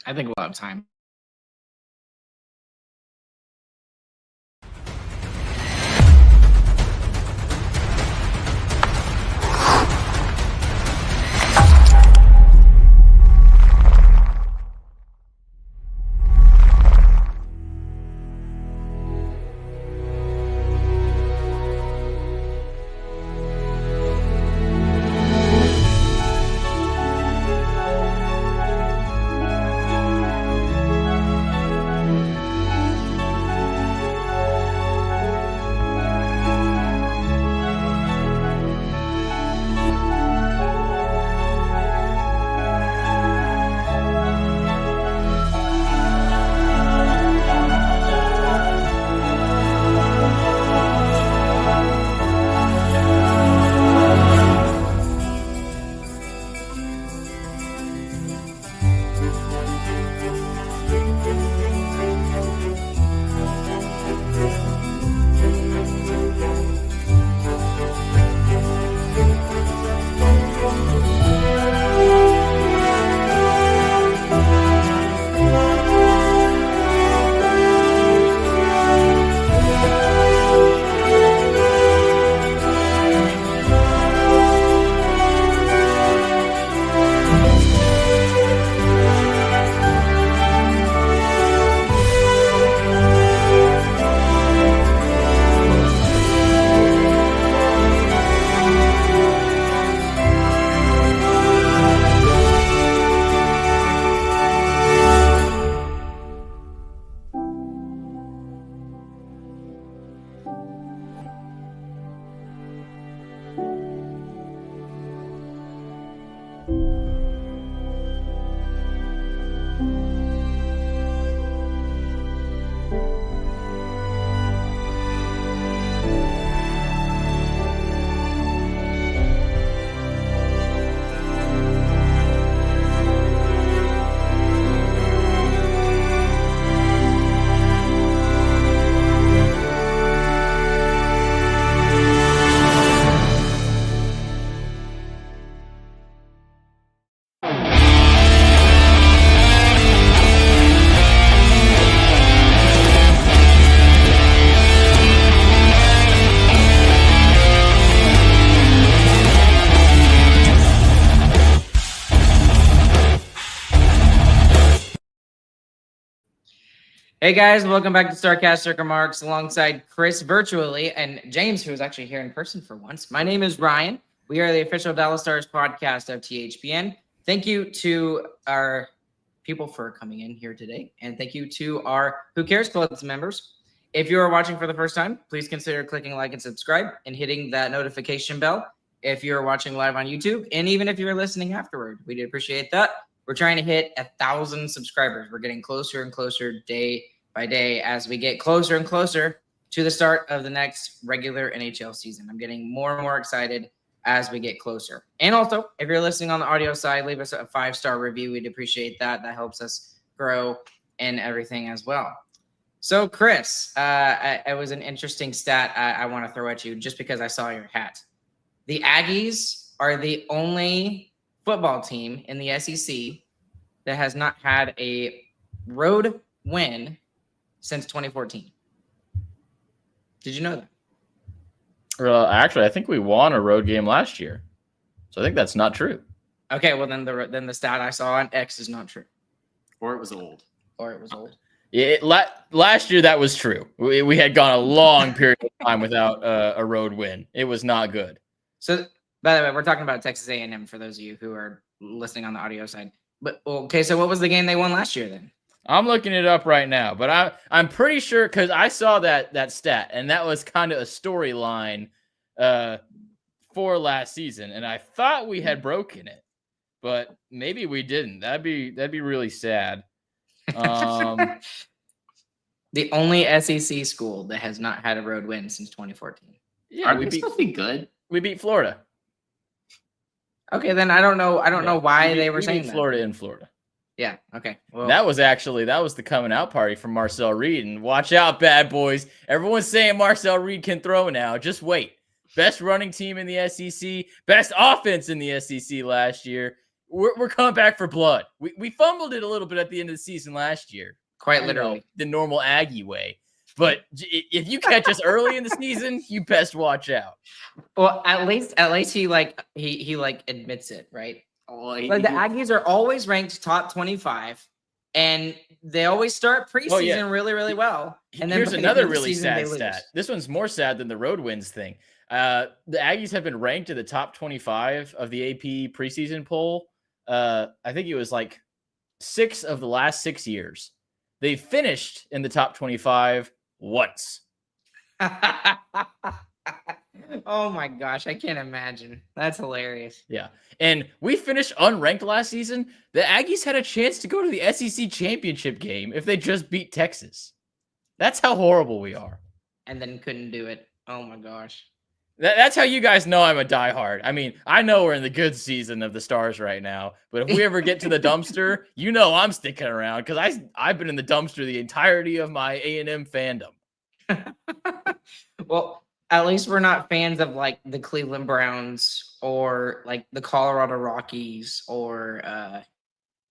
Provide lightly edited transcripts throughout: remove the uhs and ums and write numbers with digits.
I think we'll have time. Hey guys, welcome back to Sarcastic Remarks alongside Chris virtually and James, who is actually here in person for once. My name is Ryan. We are the official Dallas Stars podcast of THPN. Thank you to our people for coming in here today. And thank you to our Who Cares Club's members. If you are watching for the first time, please consider clicking like and subscribe and hitting that notification bell if you're watching live on YouTube. And even if you're listening afterward, we'd appreciate that. We're trying to hit 1,000 subscribers. We're getting closer and closer day by day as we get closer and closer to the start of the next regular NHL season. I'm getting more and more excited as we get closer. And also, if you're listening on the audio side, leave us a 5-star review. We'd appreciate that. That helps us grow and everything as well. So, Chris, it was an interesting stat I want to throw at you just because I saw your hat. The Aggies are the only football team in the SEC that has not had a road win since 2014. Did you know that? Actually, I think we won a road game last year, so I think that's not true. Okay, well then the stat I saw on X is not true, or it was old. Last year that was true. We had gone a long period of time without a road win. It was not good. So, by the way, we're talking about Texas A&M for those of you who are listening on the audio side. But okay, so what was the game they won last year then? I'm looking it up right now, but I'm pretty sure because I saw that stat, and that was kind of a storyline for last season, and I thought we had broken it, but maybe we didn't. That'd be really sad. The only SEC school that has not had a road win since 2014. Yeah, we beat good. We beat Florida. Okay, then I don't know why they were saying that. Florida in Florida. Yeah. Okay. Well, that was the coming out party from Marcel Reed. And watch out, bad boys. Everyone's saying Marcel Reed can throw now. Just wait. Best running team in the SEC, best offense in the SEC last year. we're coming back for blood. We fumbled it a little bit at the end of the season last year. Quite literally. The normal Aggie way. But if you catch us early in the season, you best watch out. Well, at least he admits it, right? Oh, Like the Aggies are always ranked top 25, and they always start preseason really, really well. And then here's by the another end of the really season, sad they lose. stat. This one's more sad than the road wins thing. The Aggies have been ranked in the top 25 of the AP preseason poll. I think it was like 6 of the last 6 years. They finished in the top 25 once. Oh my gosh, I can't imagine. That's hilarious. Yeah. And we finished unranked last season. The Aggies had a chance to go to the SEC championship game if they just beat Texas. That's how horrible we are. And then couldn't do it. Oh my gosh. That's how you guys know I'm a diehard. I mean, I know we're in the good season of the Stars right now, but if we ever get to the dumpster, you know I'm sticking around because I've been in the dumpster the entirety of my A&M fandom. Well, at least we're not fans of like the Cleveland Browns or like the Colorado Rockies or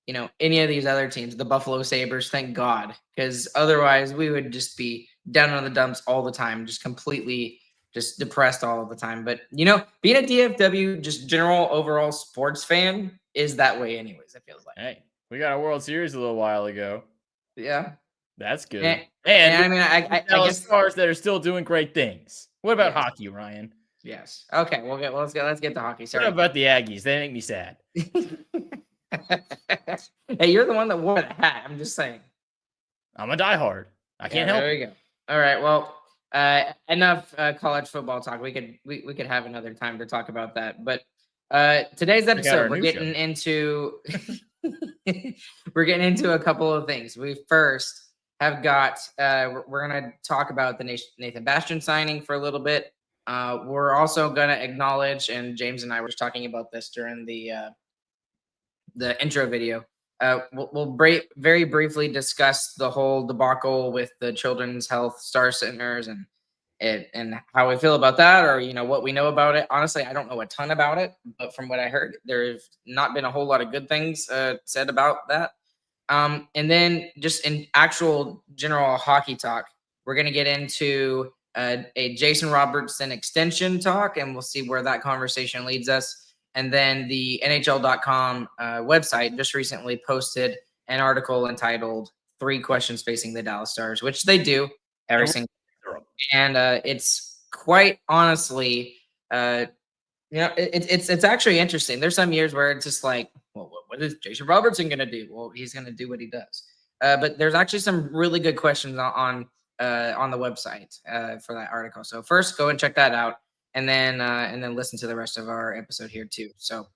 any of these other teams, the Buffalo Sabres, thank God, because otherwise we would just be down on the dumps all the time, just completely just depressed all of the time. But being a DFW, just general overall sports fan, is that way anyways, it feels like. Hey, we got a World Series a little while ago. Yeah. That's good. And I mean, I guess Stars that are still doing great things. What about hockey, Ryan? Yes. Okay. Let's get to hockey. Sorry. What about the Aggies? They make me sad. Hey, you're the one that wore the hat. I'm just saying. I'm a diehard. I can't help. There we go. All right. Well, enough college football talk. We could have another time to talk about that. But today's episode, we're getting into a couple of things. We first have got we're going to talk about the Nathan Bastian signing for a little bit. We're also going to acknowledge, and James and I were just talking about this during the intro video. We'll very briefly discuss the whole debacle with the Children's Health Star Centers and how we feel about that, or what we know about it. Honestly, I don't know a ton about it, but from what I heard, there's not been a whole lot of good things said about that. And then just in actual general hockey talk, we're going to get into a Jason Robertson extension talk, and we'll see where that conversation leads us. And then the NHL.com website just recently posted an article entitled 3 Questions Facing the Dallas Stars, which they do every single year. And it's quite honestly, it's actually interesting. There's some years where it's just like, well, what is Jason Robertson going to do? Well, he's going to do what he does. But there's actually some really good questions on the website for that article. So first, go and check that out, and then listen to the rest of our episode here too. So,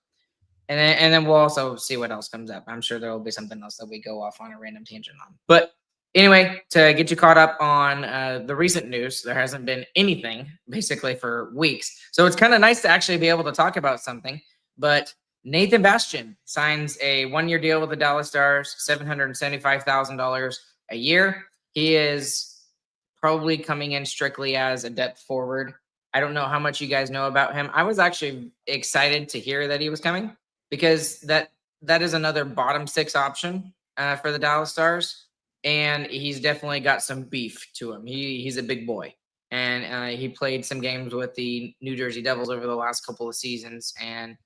and then we'll also see what else comes up. I'm sure there will be something else that we go off on a random tangent on. But anyway, to get you caught up on the recent news, there hasn't been anything basically for weeks. So it's kind of nice to actually be able to talk about something. But Nathan Bastian signs a 1-year deal with the Dallas Stars, $775,000 a year. He is probably coming in strictly as a depth forward. I don't know how much you guys know about him. I was actually excited to hear that he was coming because that is another bottom 6 option for the Dallas Stars. And he's definitely got some beef to him. He's a big boy. And he played some games with the New Jersey Devils over the last couple of seasons. And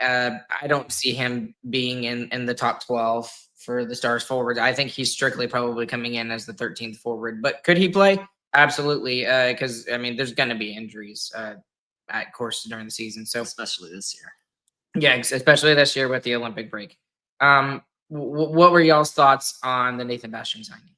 I don't see him being in the top 12 for the Stars forward. I think he's strictly probably coming in as the 13th forward. But could he play? Absolutely. Because, I mean, there's going to be injuries at course during the season. So especially this year. Yeah, especially this year with the Olympic break. What were y'all's thoughts on the Nathan Bastian signing?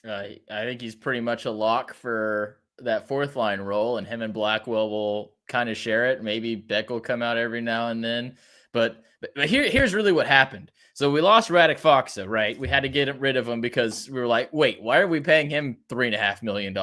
I think he's pretty much a lock for that 4th line role, and him and Blackwell will kind of share it. Maybe Beck will come out every now and then. But here's really what happened. So we lost Radek Faksa, right? We had to get rid of him because we were like, wait, why are we paying him $3.5 million?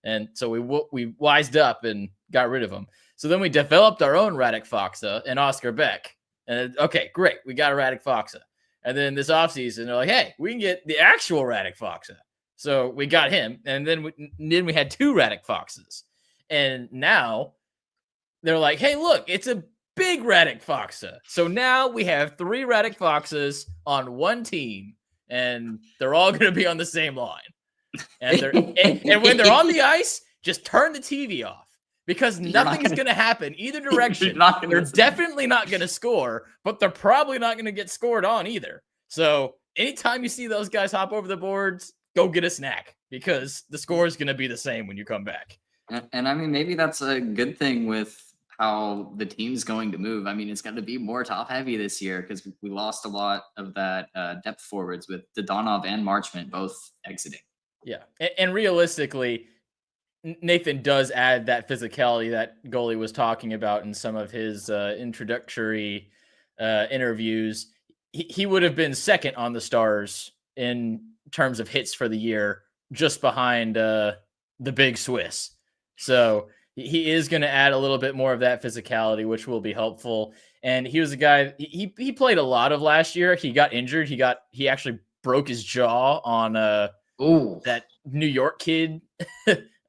And so we wised up and got rid of him. So then we developed our own Radek Faksa and Oscar Beck. And okay, great. We got a Radek Faksa. And then this offseason, they're like, hey, we can get the actual Radek Faksa. So we got him. And then we had 2 Radek Foxes. And now they're like, hey, look, it's a big Radek Foxa. So now we have 3 Radek Foxes on one team, and they're all going to be on the same line. And and when they're on the ice, just turn the TV off because nothing's going to happen either direction. They're definitely not going to score, but they're probably not going to get scored on either. So anytime you see those guys hop over the boards, go get a snack because the score is going to be the same when you come back. And I mean, maybe that's a good thing with how the team's going to move. I mean, it's going to be more top heavy this year because we lost a lot of that depth forwards with Dodonov and Marchment both exiting. Yeah. And realistically, Nathan does add that physicality that goalie was talking about in some of his introductory interviews. He would have been second on the Stars in terms of hits for the year, just behind the big Swiss. So he is going to add a little bit more of that physicality, which will be helpful. And he was a guy, he played a lot of last year. He got injured. He actually broke his jaw on that New York kid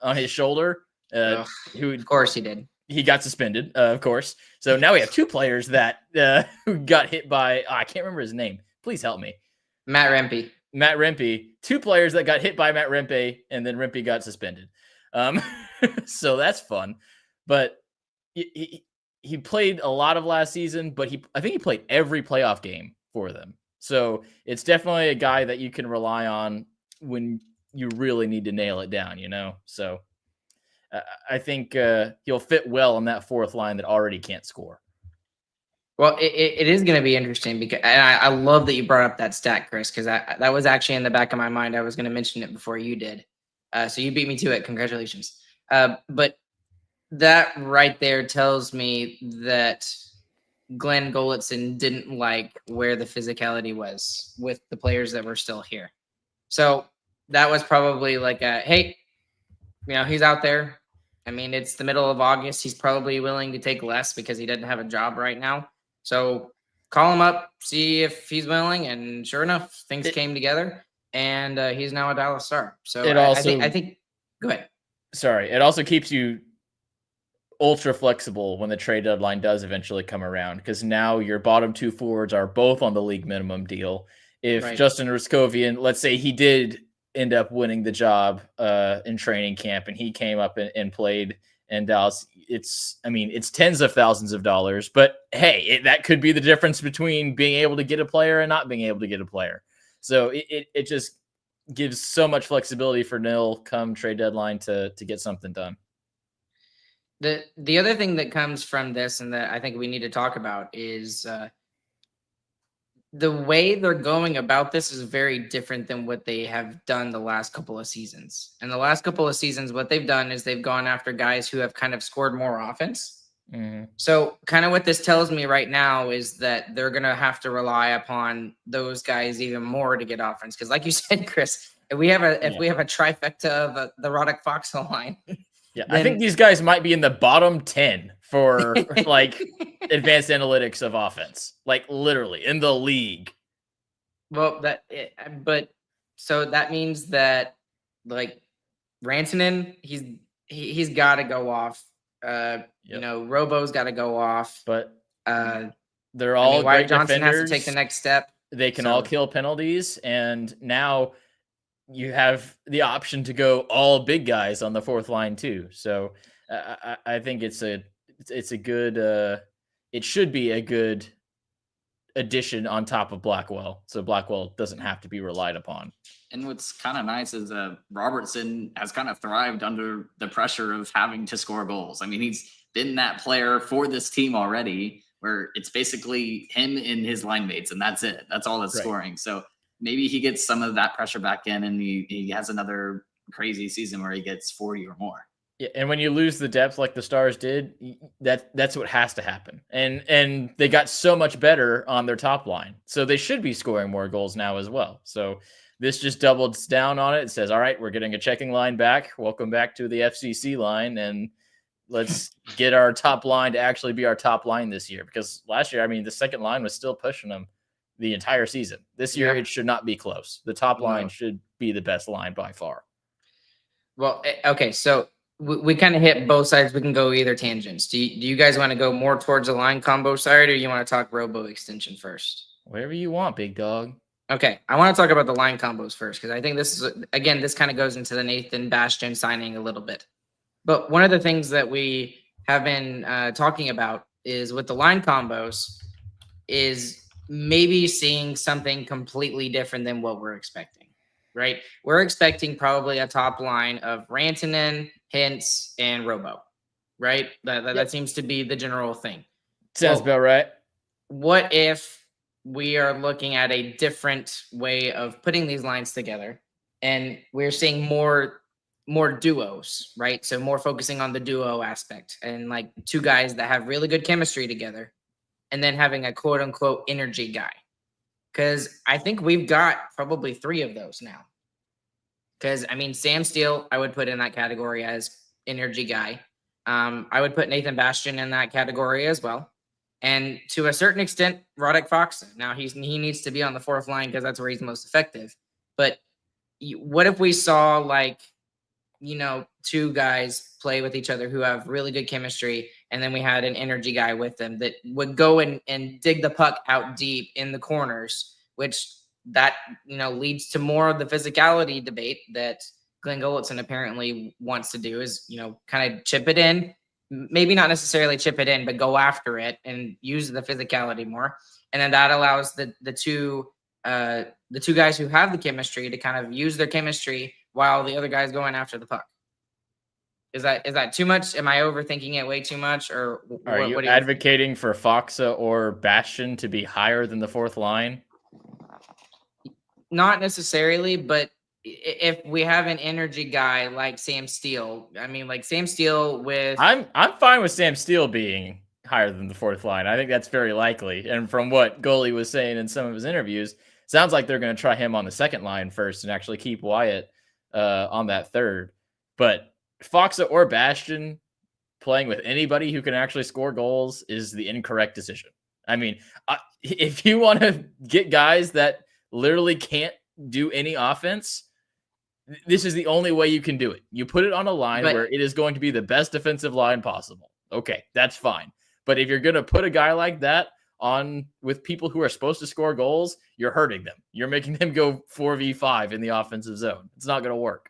on his shoulder. Who, of course he did. He got suspended, of course. So now we have 2 players that who got hit by, I can't remember his name. Please help me. Matt Rempe. 2 players that got hit by Matt Rempe, and then Rempe got suspended. So that's fun. But he played a lot of last season, but I think he played every playoff game for them. So it's definitely a guy that you can rely on when you really need to nail it down, you know? So I think he'll fit well on that 4th line that already can't score. Well, it is going to be interesting because and I love that you brought up that stat, Chris, because that was actually in the back of my mind. I was going to mention it before you did. So you beat me to it. Congratulations. But that right there tells me that Glen Gulutzan didn't like where the physicality was with the players that were still here. So that was probably like hey, he's out there. I mean, it's the middle of August. He's probably willing to take less because he doesn't have a job right now. So call him up, see if he's willing. And sure enough, things came together. And he's now a Dallas Star. So I think, go ahead. Sorry. It also keeps you ultra flexible when the trade deadline does eventually come around, because now your bottom 2 forwards are both on the league minimum deal. If Justin Ruskovian, let's say he did end up winning the job in training camp and he came up and played in Dallas, it's tens of thousands of dollars, but hey, that could be the difference between being able to get a player and not being able to get a player. So it just gives so much flexibility for Nil come trade deadline to get something done. The other thing that comes from this and that I think we need to talk about is the way they're going about this is very different than what they have done the last couple of seasons. And the last couple of seasons, what they've done is they've gone after guys who have kind of scored more offense. Mm-hmm. So kind of what this tells me right now is that they're going to have to rely upon those guys even more to get offense. Because like you said, Chris, if we have a trifecta of the Radek Foxa line. Yeah, I think these guys might be in the bottom 10 for like advanced analytics of offense, like literally in the league. Well, so that means that like Rantanen, he's got to go off. Robo's got to go off. But they're all Wyatt Johnson defenders. Has to take the next step. They can all kill penalties, and now you have the option to go all big guys on the 4th line too. So I think it's a good. It should be a good addition on top of Blackwell, so Blackwell doesn't have to be relied upon. And what's kind of nice is Robertson has kind of thrived under the pressure of having to score goals. I mean, he's been that player for this team already, where it's basically him and his line mates, and that's it. That's all that's scoring. So maybe he gets some of that pressure back in, and he has another crazy season where he gets 40 or more. Yeah, and when you lose the depth like the Stars did, that's what has to happen. And they got so much better on their top line, so they should be scoring more goals now as well. So this just doubles down on it. It says, all right, we're getting a checking line back. Welcome back to the FCC line, and let's get our top line to actually be our top line this year. Because last year, I mean, the second line was still pushing them the entire season. This year, it should not be close. The top line should be the best line by far. Well, okay, so we kind of hit both sides. We can go either tangents. Do you guys want to go more towards the line combo side, or you want to talk robo extension first? Whatever you want, big dog. Okay, I want to talk about the line combos first because I think this is, again, this kind of goes into the Nathan Bastian signing a little bit. But one of the things that we have been talking about is with the line combos is maybe seeing something completely different than what we're expecting, right? We're expecting probably a top line of Rantanen, Hintz, and Robo, right? That seems to be the general thing. Sounds about right. What if we are looking at a different way of putting these lines together and we're seeing more duos, right? So more focusing on the duo aspect and like two guys that have really good chemistry together and then having a quote unquote energy guy. Because I think we've got probably 3 of those now. Because I mean, Sam Steele, I would put in that category as energy guy. I would put Nathan Bastian in that category as well. And to a certain extent, Roddick Fox. Now he needs to be on the 4th line because that's where he's most effective. But what if we saw like, 2 guys play with each other who have really good chemistry, and then we had an energy guy with them that would go and dig the puck out deep in the corners, which that leads to more of the physicality debate that Glen Gulutzan apparently wants to do is kind of chip it in. Maybe not necessarily chip it in, but go after it and use the physicality more. And then that allows the two guys who have the chemistry to kind of use their chemistry while the other guy's going after the puck. Is that too much? Am I overthinking it way too much? Or are you advocating for Foxa or Bastian to be higher than the 4th line? Not necessarily, but if we have an energy guy like Sam Steele, I mean, like Sam Steele with... I'm fine with Sam Steele being higher than the 4th line. I think that's very likely. And from what Goalie was saying in some of his interviews, sounds like they're going to try him on the 2nd line first and actually keep Wyatt on that 3rd. But Foxa or Bastian playing with anybody who can actually score goals is the incorrect decision. I mean, if you want to get guys that literally can't do any offense, this is the only way you can do it. You put it on a line where it is going to be the best defensive line possible. Okay, that's fine. But if you're going to put a guy like that on with people who are supposed to score goals, you're hurting them. You're making them go 4v5 in the offensive zone. It's not going to work.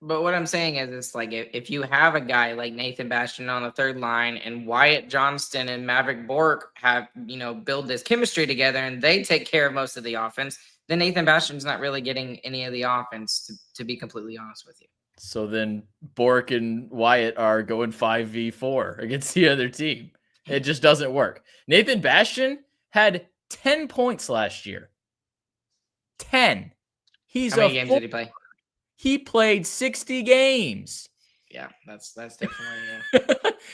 But what I'm saying is, it's like if you have a guy like Nathan Bastian on the 3rd line and Wyatt Johnston and Maverick Bork have, build this chemistry together and they take care of most of the offense, then Nathan Bastian's not really getting any of the offense, to be completely honest with you. So then Bork and Wyatt are going 5v4 against the other team. It just doesn't work. Nathan Bastian had 10 points last year. 10. How many games did he play? He played 60 games. Yeah, that's definitely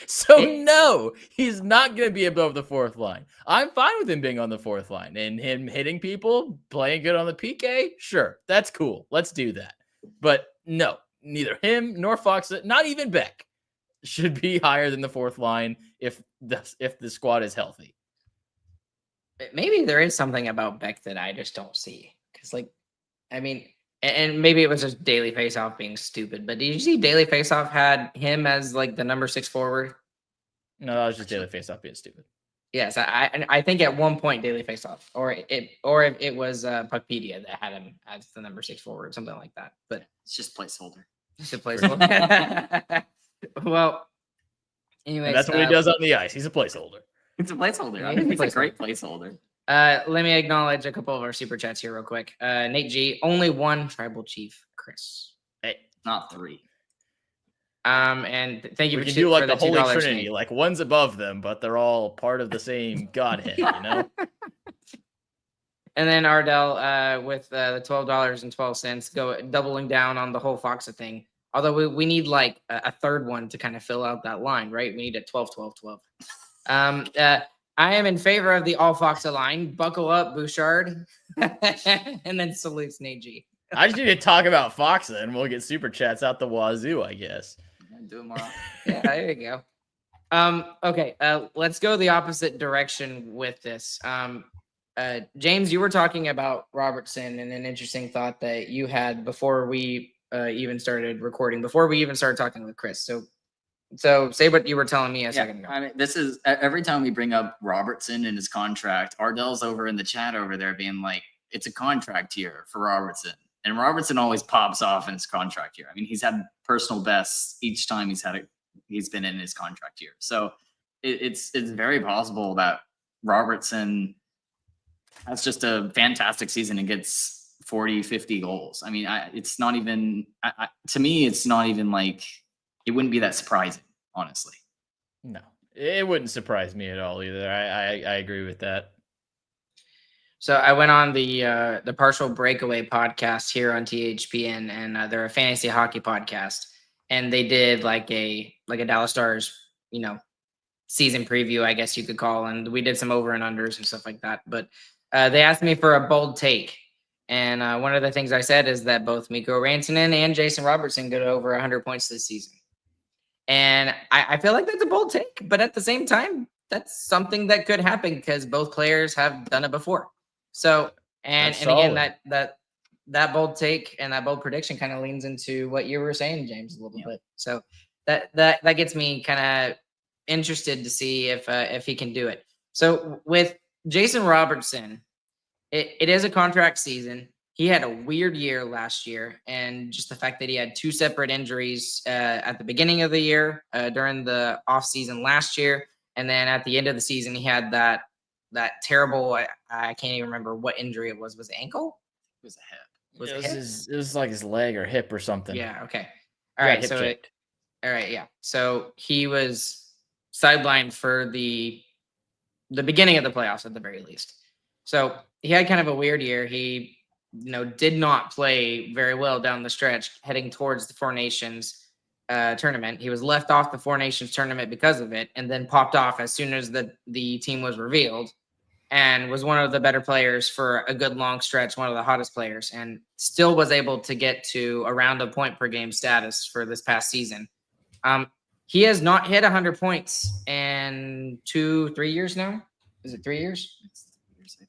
So no, he's not going to be above the 4th line. I'm fine with him being on the 4th line and him hitting people, playing good on the PK. Sure, that's cool. Let's do that. But no, neither him nor Fox, not even Beck, should be higher than the 4th line if the squad is healthy. Maybe there is something about Beck that I just don't see. Because, and maybe it was just Daily Faceoff being stupid, but did you see Daily Faceoff had him as like the number 6 forward? No, that was just Daily Faceoff being stupid. Yes, I think at one point Daily Faceoff, or if it was Puckpedia that had him as the number 6 forward, something like that. But It's just placeholder. Just a placeholder. Well, anyways, and that's what he does on the ice. He's a placeholder. It's a placeholder. Yeah, I think it's a great placeholder. Let me acknowledge a couple of our super chats here real quick. Nate G, only 1 tribal chief, Chris. Hey, not 3. And thank you we for can do like the Holy $2, Trinity, Nate. like one's above them, but they're all part of the same Godhead, And then Ardell with the $12.12, doubling down on the whole Foxa thing. Although we need like a 3rd one to kind of fill out that line, right? We need a 12-12-12. I am in favor of the all Foxa line. Buckle up, Bouchard. And then salutes Nate G. I just need to talk about Foxa and we'll get super chats out the wazoo, I guess. Do it more often. Yeah, there you go. Okay, let's go the opposite direction with this. James, you were talking about Robertson and an interesting thought that you had before we even started recording, before we even started talking with Chris. So So say what you were telling me a second ago. I mean, this is every time we bring up Robertson and his contract, Ardell's over in the chat over there being like, it's a contract year for Robertson. And Robertson always pops off in his contract year. I mean, he's had personal bests each time he's been in his contract year. So it's very possible that Robertson has just a fantastic season and gets 40, 50 goals. I mean, it's not even, to me, it's not even like, it wouldn't be that surprising, honestly. No, it wouldn't surprise me at all either. I agree with that. So I went on the Partial Breakaway podcast here on THPN, and they're a fantasy hockey podcast, and they did like a Dallas Stars, season preview, I guess you could call, and we did some over and unders and stuff like that. But they asked me for a bold take, and one of the things I said is that both Mikko Rantanen and Jason Robertson get over 100 points this season. And I feel like that's a bold take, but at the same time, that's something that could happen because both players have done it before. So, and again, that bold take and that bold prediction kind of leans into what you were saying, James, a little bit. So that gets me kind of interested to see if he can do it. So with Jason Robertson, it is a contract season. He had a weird year last year, and just the fact that he had two separate injuries at the beginning of the year during the offseason last year, and then at the end of the season, he had that terrible, I can't even remember what injury it was. Was it ankle? It was a hip. It was like his leg or hip or something. Yeah, okay. All right, yeah. So he was sidelined for the beginning of the playoffs at the very least. So he had kind of a weird year. He did not play very well down the stretch heading towards the Four Nations tournament. He was left off the Four Nations tournament because of it, and then popped off as soon as the team was revealed, and was one of the better players for a good long stretch, one of the hottest players, and still was able to get to around a point per game status for this past season. He has not hit 100 points in 3 years now. Is it 3 years?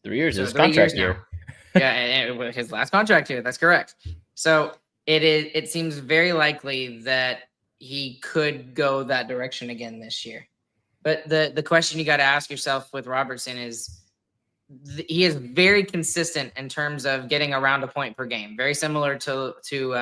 3 years. So His 3 contract years now. year. Yeah, and his last contract here. That's correct. So it seems very likely that he could go that direction again this year. But the question you got to ask yourself with Robertson is he is very consistent in terms of getting around a point per game, very similar to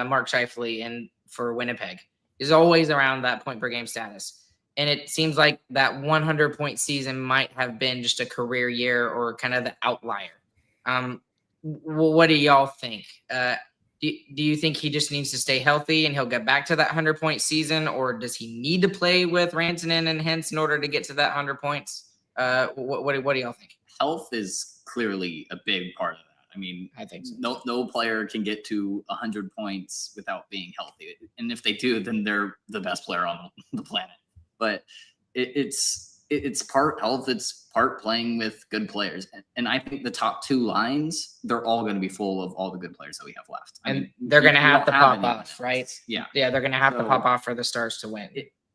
Mark Scheifele and for Winnipeg. He's always around that point per game status. And it seems like that 100 point season might have been just a career year or kind of the outlier. What do y'all think? Do you think he just needs to stay healthy and he'll get back to that 100 point season, or does he need to play with Rantanen and Hintz in order to get to that 100 points? What do y'all think? Health is clearly a big part of that. I mean, I think so. No player can get to 100 points without being healthy, and if they do, then they're the best player on the planet. But it's part health, it's part playing with good players. And I think the top two lines, they're all going to be full of all the good players that we have left. They're going to have to pop off, right? Yeah. Yeah, they're going to have to pop off for the Stars to win.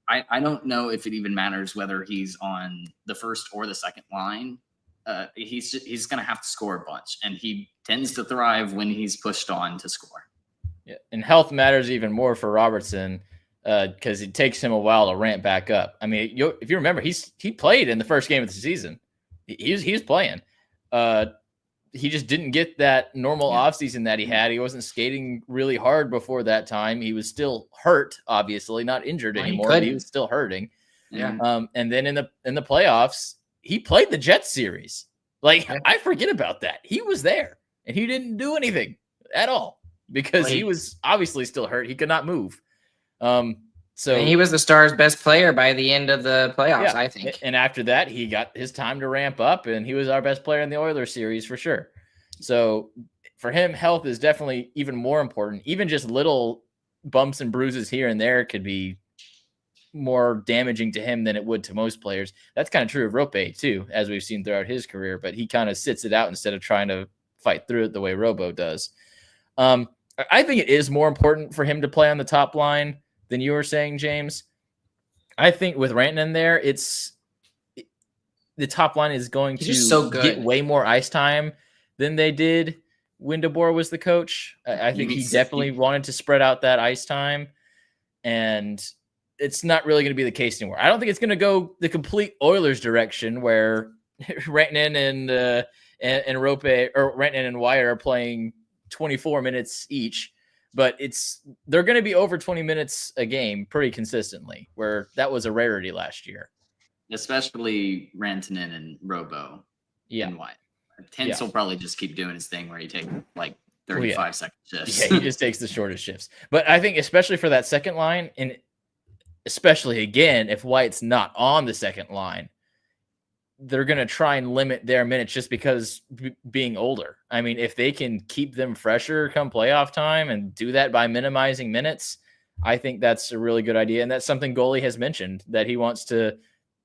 I don't know if it even matters whether he's on the first or the second line. He's going to have to score a bunch, and he tends to thrive when he's pushed on to score. Yeah, and health matters even more for Robertson because it takes him a while to ramp back up. I mean, if you remember, he played in the first game of the season. He was playing. He just didn't get that normal offseason that he had. He wasn't skating really hard before that time. He was still hurt, obviously, not injured anymore, but he was still hurting. Yeah. And then in the playoffs, he played the Jets series. I forget about that. He was there, and he didn't do anything at all because he was obviously still hurt. He could not move. So and he was the Stars' best player by the end of the playoffs, I think. And after that, he got his time to ramp up, and he was our best player in the Oilers series for sure. So for him, health is definitely even more important. Even just little bumps and bruises here and there could be more damaging to him than it would to most players. That's kind of true of Rope too, as we've seen throughout his career, but he kind of sits it out instead of trying to fight through it the way Robo does. I think it is more important for him to play on the top line than you were saying, James. I think with Rantanen there, the top line is going to get way more ice time than they did when DeBoer was the coach. I think he definitely wanted to spread out that ice time. And it's not really going to be the case anymore. I don't think it's going to go the complete Oilers direction where Rantanen and Rope or Rantanen and Wyatt are playing 24 minutes each, but they're going to be over 20 minutes a game pretty consistently, where that was a rarity last year. Especially Rantanen and Robo and Wyatt. Tins will probably just keep doing his thing where he takes like 35-second shifts. Yeah, he just takes the shortest shifts. But I think especially for that second line, and especially again, if White's not on the second line, they're going to try and limit their minutes just because being older. I mean, if they can keep them fresher come playoff time and do that by minimizing minutes, I think that's a really good idea. And that's something Goalie has mentioned that he wants to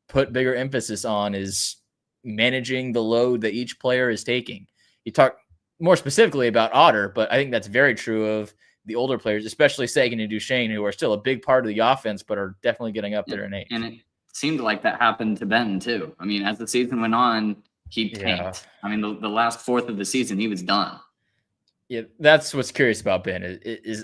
put bigger emphasis on, is managing the load that each player is taking. You talk more specifically about Otter, but I think that's very true of the older players, especially Sagan and Duchesne, who are still a big part of the offense, but are definitely getting up there in age. And it seemed like that happened to Ben too. I mean, as the season went on, he tanked. I mean, the last fourth of the season, he was done. Yeah, that's what's curious about Ben.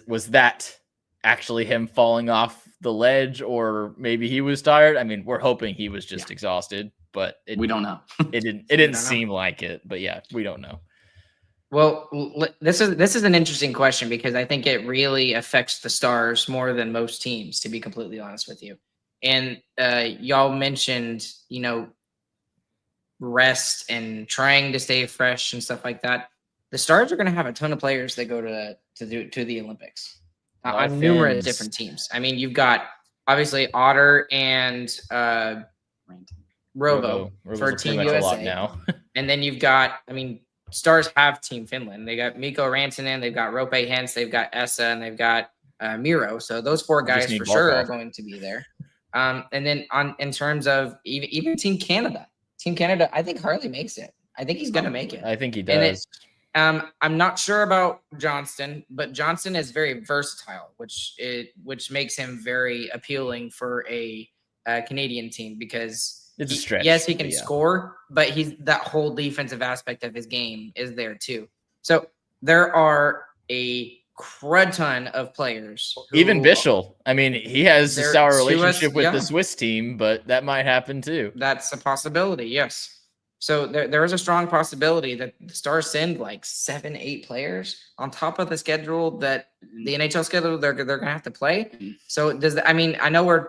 Was that actually him falling off the ledge, or maybe he was tired? I mean, we're hoping he was just exhausted, but we don't know. It didn't seem like it, but yeah, we don't know. Well, this is an interesting question because I think it really affects the Stars more than most teams, to be completely honest with you. And y'all mentioned, rest and trying to stay fresh and stuff like that. The Stars are going to have a ton of players that go to the Olympics on numerous different teams. I mean, you've got obviously Otter and Robo for Team USA now. And then you've got, Stars have Team Finland. They got Mikko Rantanen, they've got Rope Hintz, they've got Essa, and they've got Miro. So those four guys for sure are going to be there. And then in terms of even Team Canada, I think Harley makes it. I think he's going to make it. I think he does. I'm not sure about Johnston, but Johnston is very versatile, which makes him very appealing for a Canadian team because it's a stretch. Yes, he can score, but that whole defensive aspect of his game is there too. So there are a crud ton of players. Even Bischel. I mean, he has a sour relationship with the Swiss team, but that might happen too. That's a possibility, yes. So there is a strong possibility that the Stars send like 7-8 players on top of the schedule that the NHL schedule they're going to have to play. So I know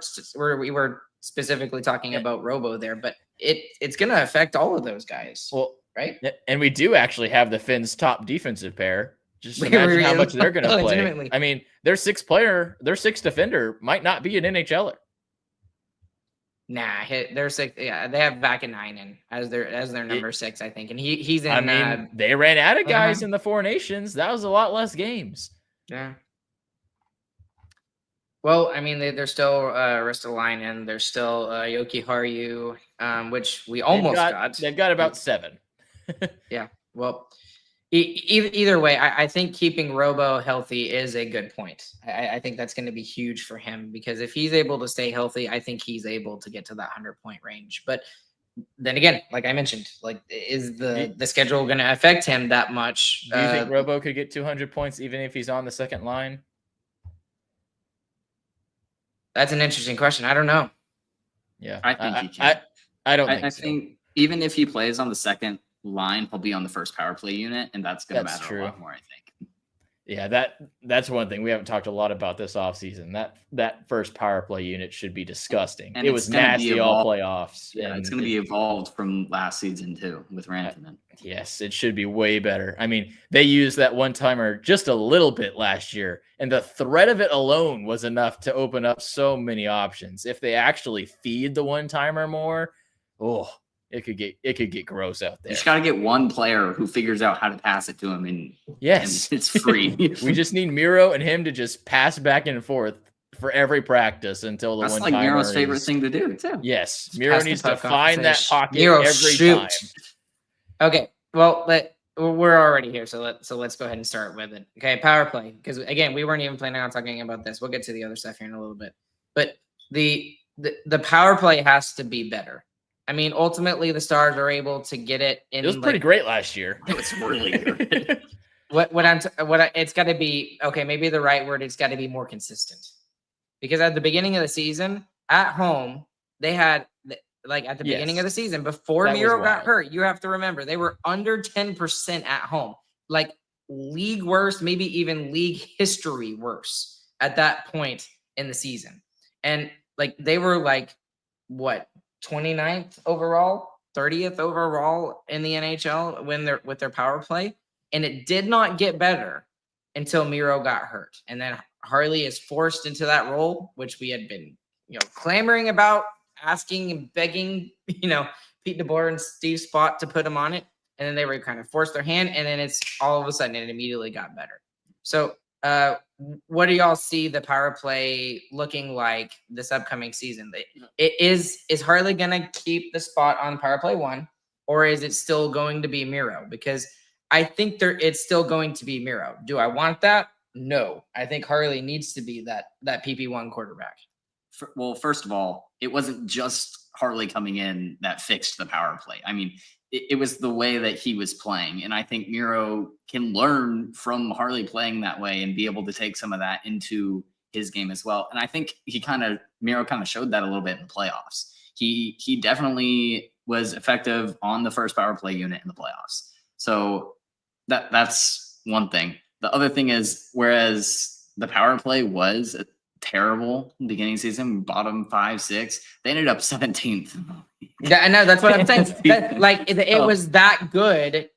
we were specifically talking about Robo there, but it's going to affect all of those guys. Well, right? And we do actually have the Finns' top defensive pair. Just imagine how much they're going to play. I mean, their sixth defender might not be an NHLer. Nah, they're six. Yeah, they have Vakanainen as their number 6, I think, and he's in. They ran out of guys in the Four Nations. That was a lot less games. Yeah. Well, they're still Ristolainen. There's still Yoki Haru, which we almost got. They've got about 7. Yeah. Well, either way, I think keeping Robo healthy is a good point. I think that's going to be huge for him because if he's able to stay healthy, I think he's able to get to that 100-point range. But then again, like I mentioned, is the schedule going to affect him that much? Do you think Robo could get 200 points even if he's on the second line? That's an interesting question. I don't know. Yeah, I think he can. I don't I think even if he plays on the second line, he'll be on the first power play unit, and that's going to matter a lot more, I think. Yeah, that's one thing we haven't talked a lot about this offseason. That first power play unit should be disgusting. And it was nasty all playoffs. Yeah, it's going to be evolved from last season too with Rantanen. Yes, it should be way better. I mean, they used that one-timer just a little bit last year, and the threat of it alone was enough to open up so many options. If they actually feed the one-timer more, it could get gross out there. You just got to get one player who figures out how to pass it to him, and it's free. We just need Miro and him to just pass back and forth for every practice until the one-timer. That's like Miro's favorite thing to do too. Yes, Miro needs to find that pocket every time. Okay, well, we're already here, so let's go ahead and start with it. Okay, power play, because again, we weren't even planning on talking about this. We'll get to the other stuff here in a little bit, but the power play has to be better. Ultimately, the Stars are able to get it in. It was pretty great last year. It was really good. It's got to be okay. Maybe the right word. It's got to be more consistent. because at the beginning of the season at home, they had like at the beginning of Yes. the season before That was Miro got wild. hurt, you have to remember they were under 10% at home, like league worst, maybe even league history worse at that point in the season. And like they were like what 29th overall, 30th overall in the NHL when they're with their power play. And it did not get better until Miro got hurt. And then Harley is forced into that role, which we had been, clamoring about, asking and begging, Pete DeBoer and Steve Spott to put him on it. And then they were kind of forced their hand. And then it's all of a sudden it immediately got better. So what do y'all see the power play looking like this upcoming season? Is Harley gonna keep the spot on power play 1, or is it still going to be Miro? Because I think it's still going to be Miro. Do I want that? No. I think Harley needs to be that PP1 quarterback. Well, first of all, it wasn't just Harley coming in that fixed the power play. I mean, it was the way that he was playing. And I think Miro can learn from Harley playing that way and be able to take some of that into his game as well. And I think Miro kind of showed that a little bit in the playoffs. He definitely was effective on the first power play unit in the playoffs. So that's one thing. The other thing is, whereas the power play was terrible beginning season, bottom 5, 6, they ended up 17th. Yeah, I know, that's what I'm saying. It was that good,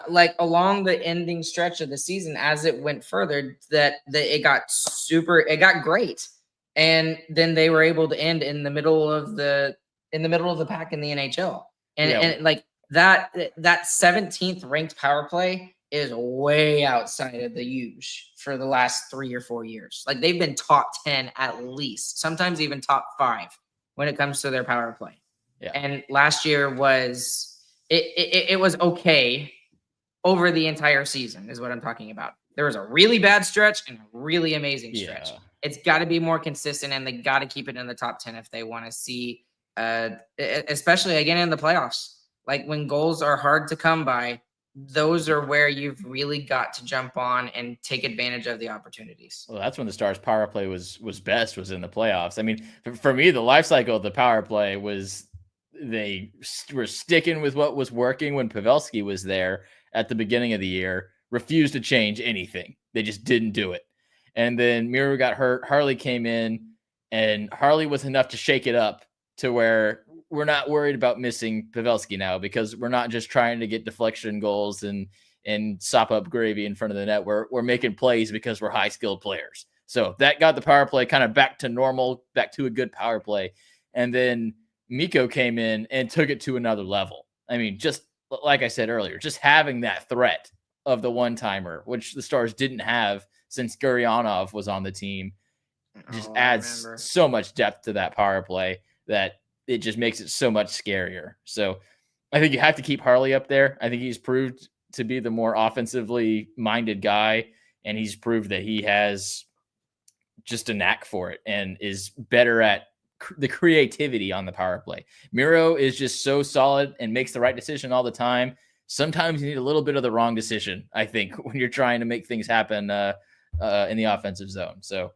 like along the ending stretch of the season as it went further, that it got great, and then they were able to end in the middle of the pack in the NHL, and like that 17th ranked power play is way outside of the huge for the last 3 or 4 years. Like they've been top 10 at least, sometimes even top 5 when it comes to their power play. Yeah. And last year was it was okay over the entire season is what I'm talking about. There was a really bad stretch and a really amazing stretch. It's got to be more consistent, and they got to keep it in the top 10 if they want to see, especially again in the playoffs. Like when goals are hard to come by, those are where you've really got to jump on and take advantage of the opportunities. Well, that's when the Stars power play was best, was in the playoffs. I mean, for me, the life cycle of the power play was they were sticking with what was working when Pavelski was there at the beginning of the year, refused to change anything. They just didn't do it. And then Miro got hurt. Harley came in, and Harley was enough to shake it up to where we're not worried about missing Pavelski now, because we're not just trying to get deflection goals and sop up gravy in front of the net. We're making plays because we're high skilled players. So that got the power play kind of back to normal, back to a good power play. And then Mikko came in and took it to another level. I mean, just like I said earlier, just having that threat of the one-timer, which the Stars didn't have since Gurionov was on the team, just adds so much depth to that power play that it just makes it so much scarier. So I think you have to keep Harley up there. I think he's proved to be the more offensively minded guy, and he's proved that he has just a knack for it and is better at the creativity on the power play. Miro is just so solid and makes the right decision all the time. Sometimes you need a little bit of the wrong decision, I think, when you're trying to make things happen in the offensive zone. So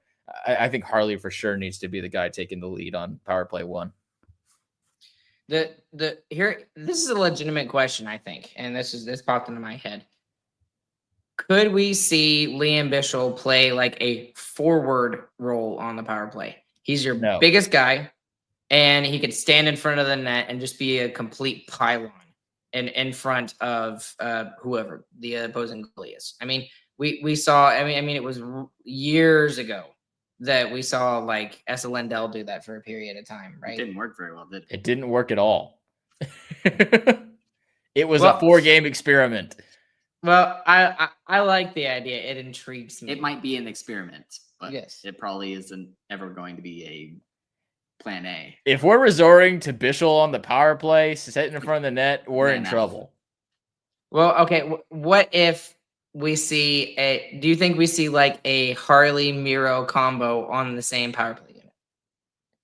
I think Harley for sure needs to be the guy taking the lead on power play 1. This is a legitimate question, I think, and this popped into my head. Could we see Liam Bichsel play like a forward role on the power play? He's your biggest guy, and he could stand in front of the net and just be a complete pylon in front of whoever the opposing goalie is. I mean, we saw. I mean, it was years ago that we saw like Esa Lindell do that for a period of time, right? It didn't work very well, did it? It didn't work at all. It was a 4-game experiment. Well, I like the idea. It intrigues me. It might be an experiment, but yes, it probably isn't ever going to be a plan A. If we're resorting to Bichsel on the power play, sitting in front of the net, we're in trouble. Well, okay. What if we see do you think we see like a Harley Miro combo on the same power play unit?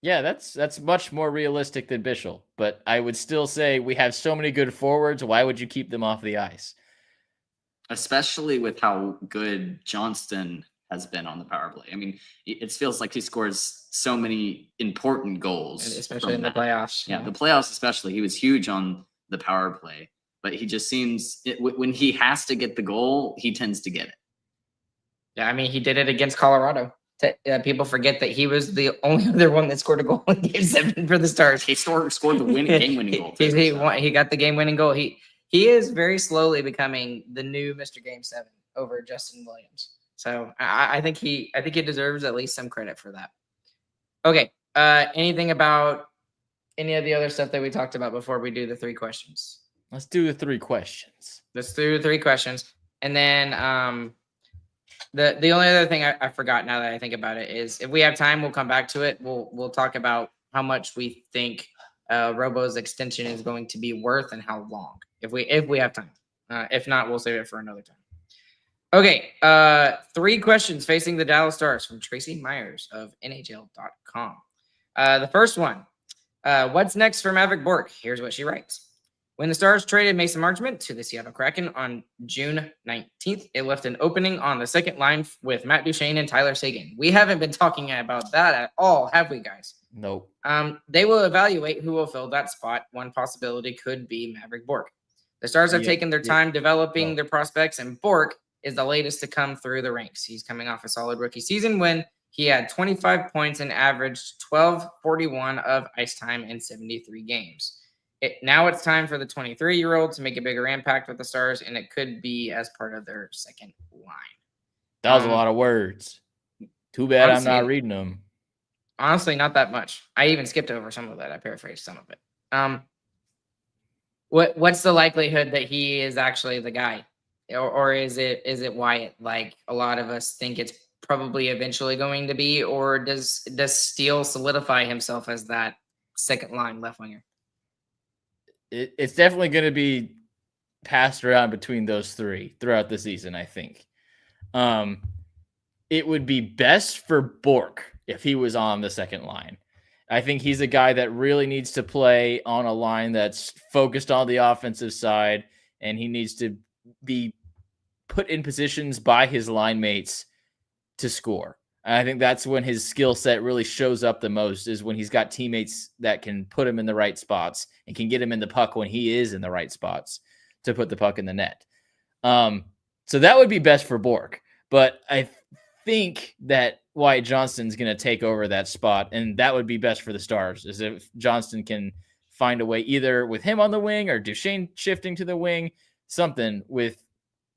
Yeah, that's much more realistic than Bichsel, but I would still say we have so many good forwards. Why would you keep them off the ice? Especially with how good Johnston has been on the power play. I mean, it feels like he scores so many important goals, especially in the playoffs. Yeah, the playoffs especially. He was huge on the power play, but he just seems when he has to get the goal, he tends to get it. Yeah, I mean, he did it against Colorado. People forget that he was the only other one that scored a goal in Game 7 for the Stars. He scored the game-winning goal. Too, he got the game-winning goal. He is very slowly becoming the new Mr. Game 7 over Justin Williams. So I think he deserves at least some credit for that. Okay. Anything about any of the other stuff that we talked about before we do the 3 questions? Let's do the 3 questions. Let's do the 3 questions, and then the only other thing I forgot now that I think about it is if we have time, we'll come back to it. We'll talk about how much we think Robo's extension is going to be worth and how long, if we have time. If not, we'll save it for another time. Okay, 3 questions facing the Dallas Stars from Tracy Myers of NHL.com. The first one, what's next for Maverick Bourque? Here's what she writes. When the Stars traded Mason Marchment to the Seattle Kraken on June 19th, it left an opening on the second line with Matt Duchene and Tyler Seguin. We haven't been talking about that at all, have we, guys? Nope. They will evaluate who will fill that spot. One possibility could be Maverick Bourque. The Stars have taken their time developing their prospects, and Bourque is the latest to come through the ranks. He's coming off a solid rookie season when he had 25 points and averaged 12.41 of ice time in 73 games. Now it's time for the 23-year-old to make a bigger impact with the Stars, and it could be as part of their second line. That was a lot of words. Too bad honestly, I'm not reading them. Honestly, not that much. I even skipped over some of that. I paraphrased some of it. What's the likelihood that he is actually the guy, or is it Wyatt? Like a lot of us think it's probably eventually going to be, or does Steele solidify himself as that second line left winger? It's definitely going to be passed around between those 3 throughout the season, I think. It would be best for Bourque if he was on the second line. I think he's a guy that really needs to play on a line that's focused on the offensive side, and he needs to be put in positions by his line mates to score. And I think that's when his skill set really shows up the most, is when he's got teammates that can put him in the right spots and can get him in the puck when he is in the right spots to put the puck in the net. So that would be best for Bourque. But I think that Wyatt Johnston's going to take over that spot, and that would be best for the Stars, is if Johnston can find a way either with him on the wing or Duchene shifting to the wing, something with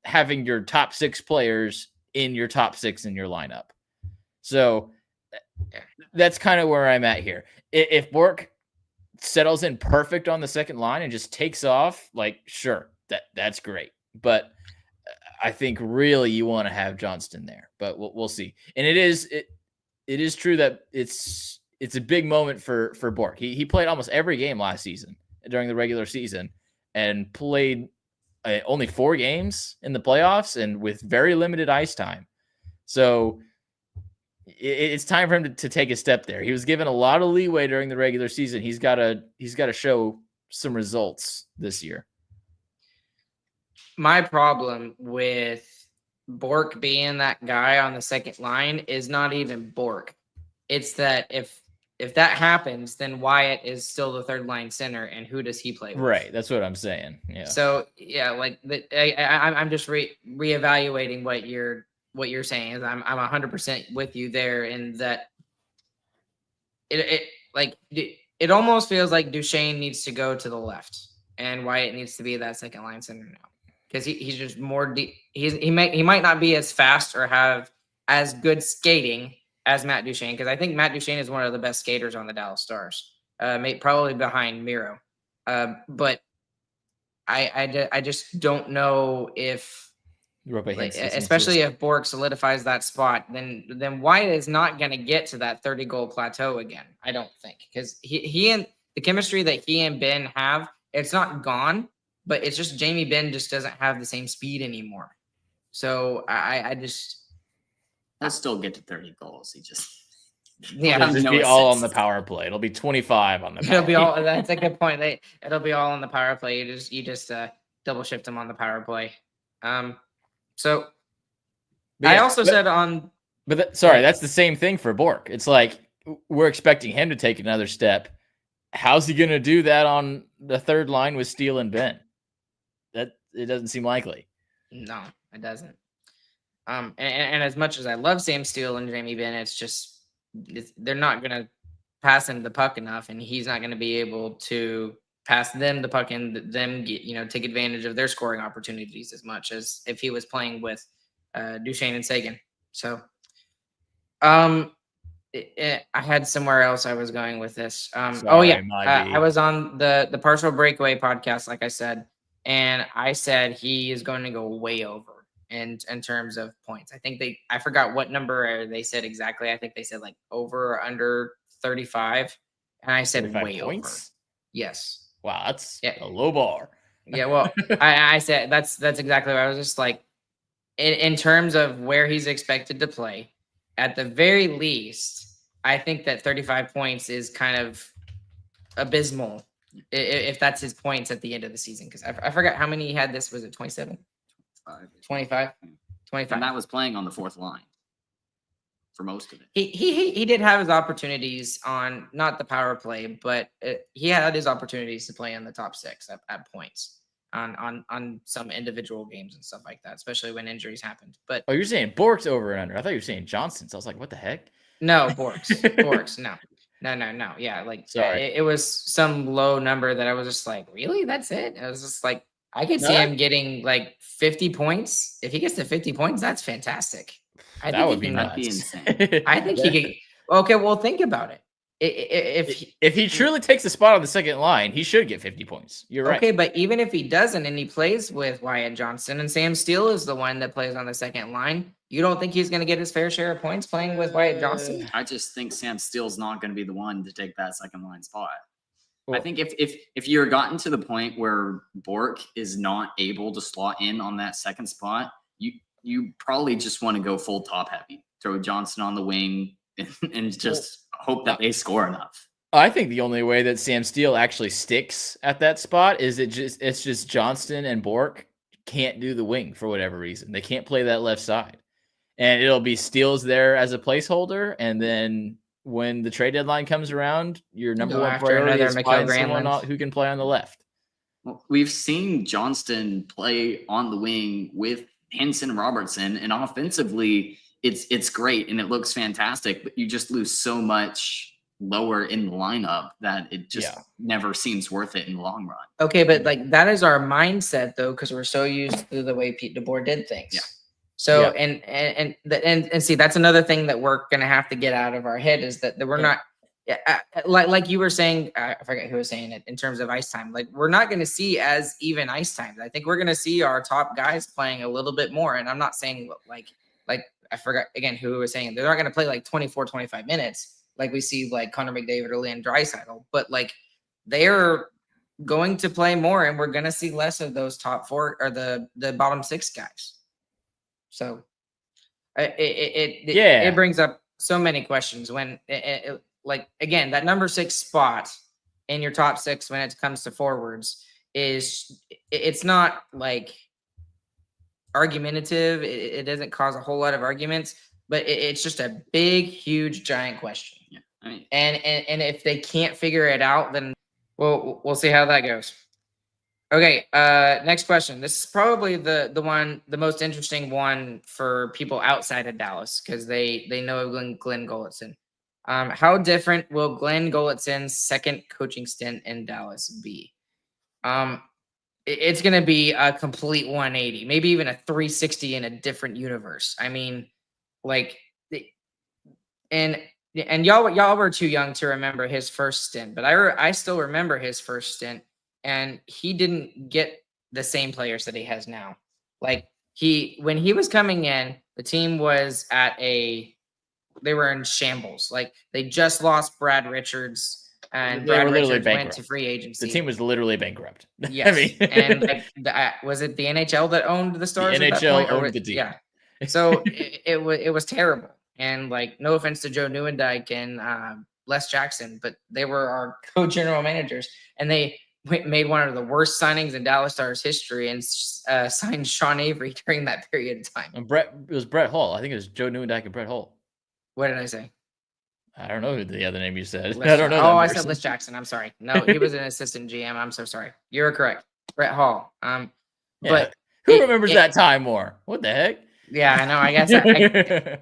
having your top 6 players in your top 6 in your lineup. So that's kind of where I'm at here. If Bourque settles in perfect on the second line and just takes off, like, sure, that's great. But I think really you want to have Johnston there, but we'll see. And it is true that it's a big moment for Bourque. He played almost every game last season during the regular season and played only 4 games in the playoffs and with very limited ice time. So it's time for him to take a step there. He was given a lot of leeway during the regular season. He's got to show some results this year. My problem with Bourque being that guy on the second line is not even Bourque. It's that if that happens, then Wyatt is still the third line center, and who does he play with? Right, that's what I'm saying. Yeah. So yeah, like I'm just reevaluating what you're saying. Is I'm 100% with you there, in that it almost feels like Duchene needs to go to the left, and Wyatt needs to be that second line center now, because he's just more he might not be as fast or have as good skating as Matt Duchene, because I think Matt Duchene is one of the best skaters on the Dallas Stars, probably behind Miro. But I just don't know if, especially if Bourque solidifies that spot, then Wyatt is not going to get to that 30-goal plateau again. I don't think, because he and the chemistry that he and Ben have, it's not gone, but it's just Jamie Benn just doesn't have the same speed anymore. So I just. He'll still get to 30 goals. He just it'll just be all on the power play. It'll be 25 on the power play. It'll be all. That's a good point. It'll be all on the power play. You just double shift him on the power play. So I also said on But that's the same thing for Bork. It's like we're expecting him to take another step. How's he going to do that on the third line with Steele and Ben? That it doesn't seem likely. No, it doesn't. And as much as I love Sam Steele and Jamie Benn, they're not going to pass him the puck enough, and he's not going to be able to pass them the puck and them take advantage of their scoring opportunities as much as if he was playing with Duchesne and Sagan. So, I had somewhere else I was going with this. I was on the Partial Breakaway podcast, like I said, and I said he is going to go way over in terms of points. I forgot what number they said exactly. I think they said like over or under 35, and I said way points? Over. Yes. Wow, that's a low bar. Yeah, well, I said that's exactly what I was just like. In terms of where he's expected to play, at the very least, I think that 35 points is kind of abysmal if that's his points at the end of the season. Because I forgot how many he had. This was it 27, 25. And that was playing on the fourth line for most of it. He did have his opportunities on not the power play, but he had his opportunities to play in the top six at points on some individual games and stuff like that, especially when injuries happened. But you're saying Bork's over and under. I thought you were saying Johnson's. I was like, what the heck? No, Bork's. No. Yeah, like it was some low number that I was just like, really? That's it? I was just like, I could see him getting like 50 points. If he gets to 50 points, that's fantastic. That would be insane. I think he could. Okay, well, think about it. If he truly takes the spot on the second line, he should get 50 points. You're right. Okay, but even if he doesn't and he plays with Wyatt Johnston and Sam Steele is the one that plays on the second line, you don't think he's going to get his fair share of points playing with Wyatt Johnston? I just think Sam Steele's not going to be the one to take that second line spot. Well, I think if you're gotten to the point where Bork is not able to slot in on that second spot, you probably just want to go full top heavy, throw Johnston on the wing and just hope that they score enough. I think the only way that Sam Steele actually sticks at that spot is it's just Johnston and Bork can't do the wing for whatever reason. They can't play that left side. And it'll be Steele's there as a placeholder, and then when the trade deadline comes around, your number one priority is find someone who can play on the left. Well, we've seen Johnston play on the wing with Jason Robertson, and offensively, it's great and it looks fantastic, but you just lose so much lower in the lineup that it just never seems worth it in the long run. Okay, but like that is our mindset though, because we're so used to the way Pete DeBoer did things. Yeah. So and see, that's another thing that we're gonna have to get out of our head is that we're not like you were saying. I forget who was saying it in terms of ice time. Like we're not gonna see as even ice times. I think we're gonna see our top guys playing a little bit more. And I'm not saying like I forgot again who was saying they're not gonna play like 24, 25 minutes like we see like Connor McDavid or Leon Draisaitl, but like they're going to play more, and we're gonna see less of those top four or the bottom six guys. So it brings up so many questions when like again that number 6 spot in your top 6 when it comes to forwards it's not like argumentative. It doesn't cause a whole lot of arguments, but it's just a big, huge, giant question. Yeah, I mean, and if they can't figure it out, then we'll see how that goes. Okay, next question. This is probably the most interesting one for people outside of Dallas because they know Glen Gulutzan. How different will Glen Gulutzan's second coaching stint in Dallas be? It's going to be a complete 180, maybe even a 360 in a different universe. I mean, like, and y'all were too young to remember his first stint, but I still remember his first stint. And he didn't get the same players that he has now. Like when he was coming in, the team was they were in shambles. Like they just lost Brad Richards and Brad Richards went to free agency. The team was literally bankrupt. Yes. I mean, and like, was it the NHL that owned the Stars? The NHL owned the team. Yeah. So it was terrible. And like, no offense to Joe Nieuwendyk and Les Jackson, but they were our co-general managers, and they made one of the worst signings in Dallas Stars history and signed Sean Avery during that period of time. And it was Brett Hull. I think it was Joe Nieuwendyk and Brett Hull. What did I say? I don't know who the other name you said. Liz I don't know. Oh, that I person. said Liz Jackson. I'm sorry. No, he was an assistant GM. I'm so sorry. You're correct. Brett Hall. Yeah. But Who remembers that time more? What the heck? Yeah, I know. I guess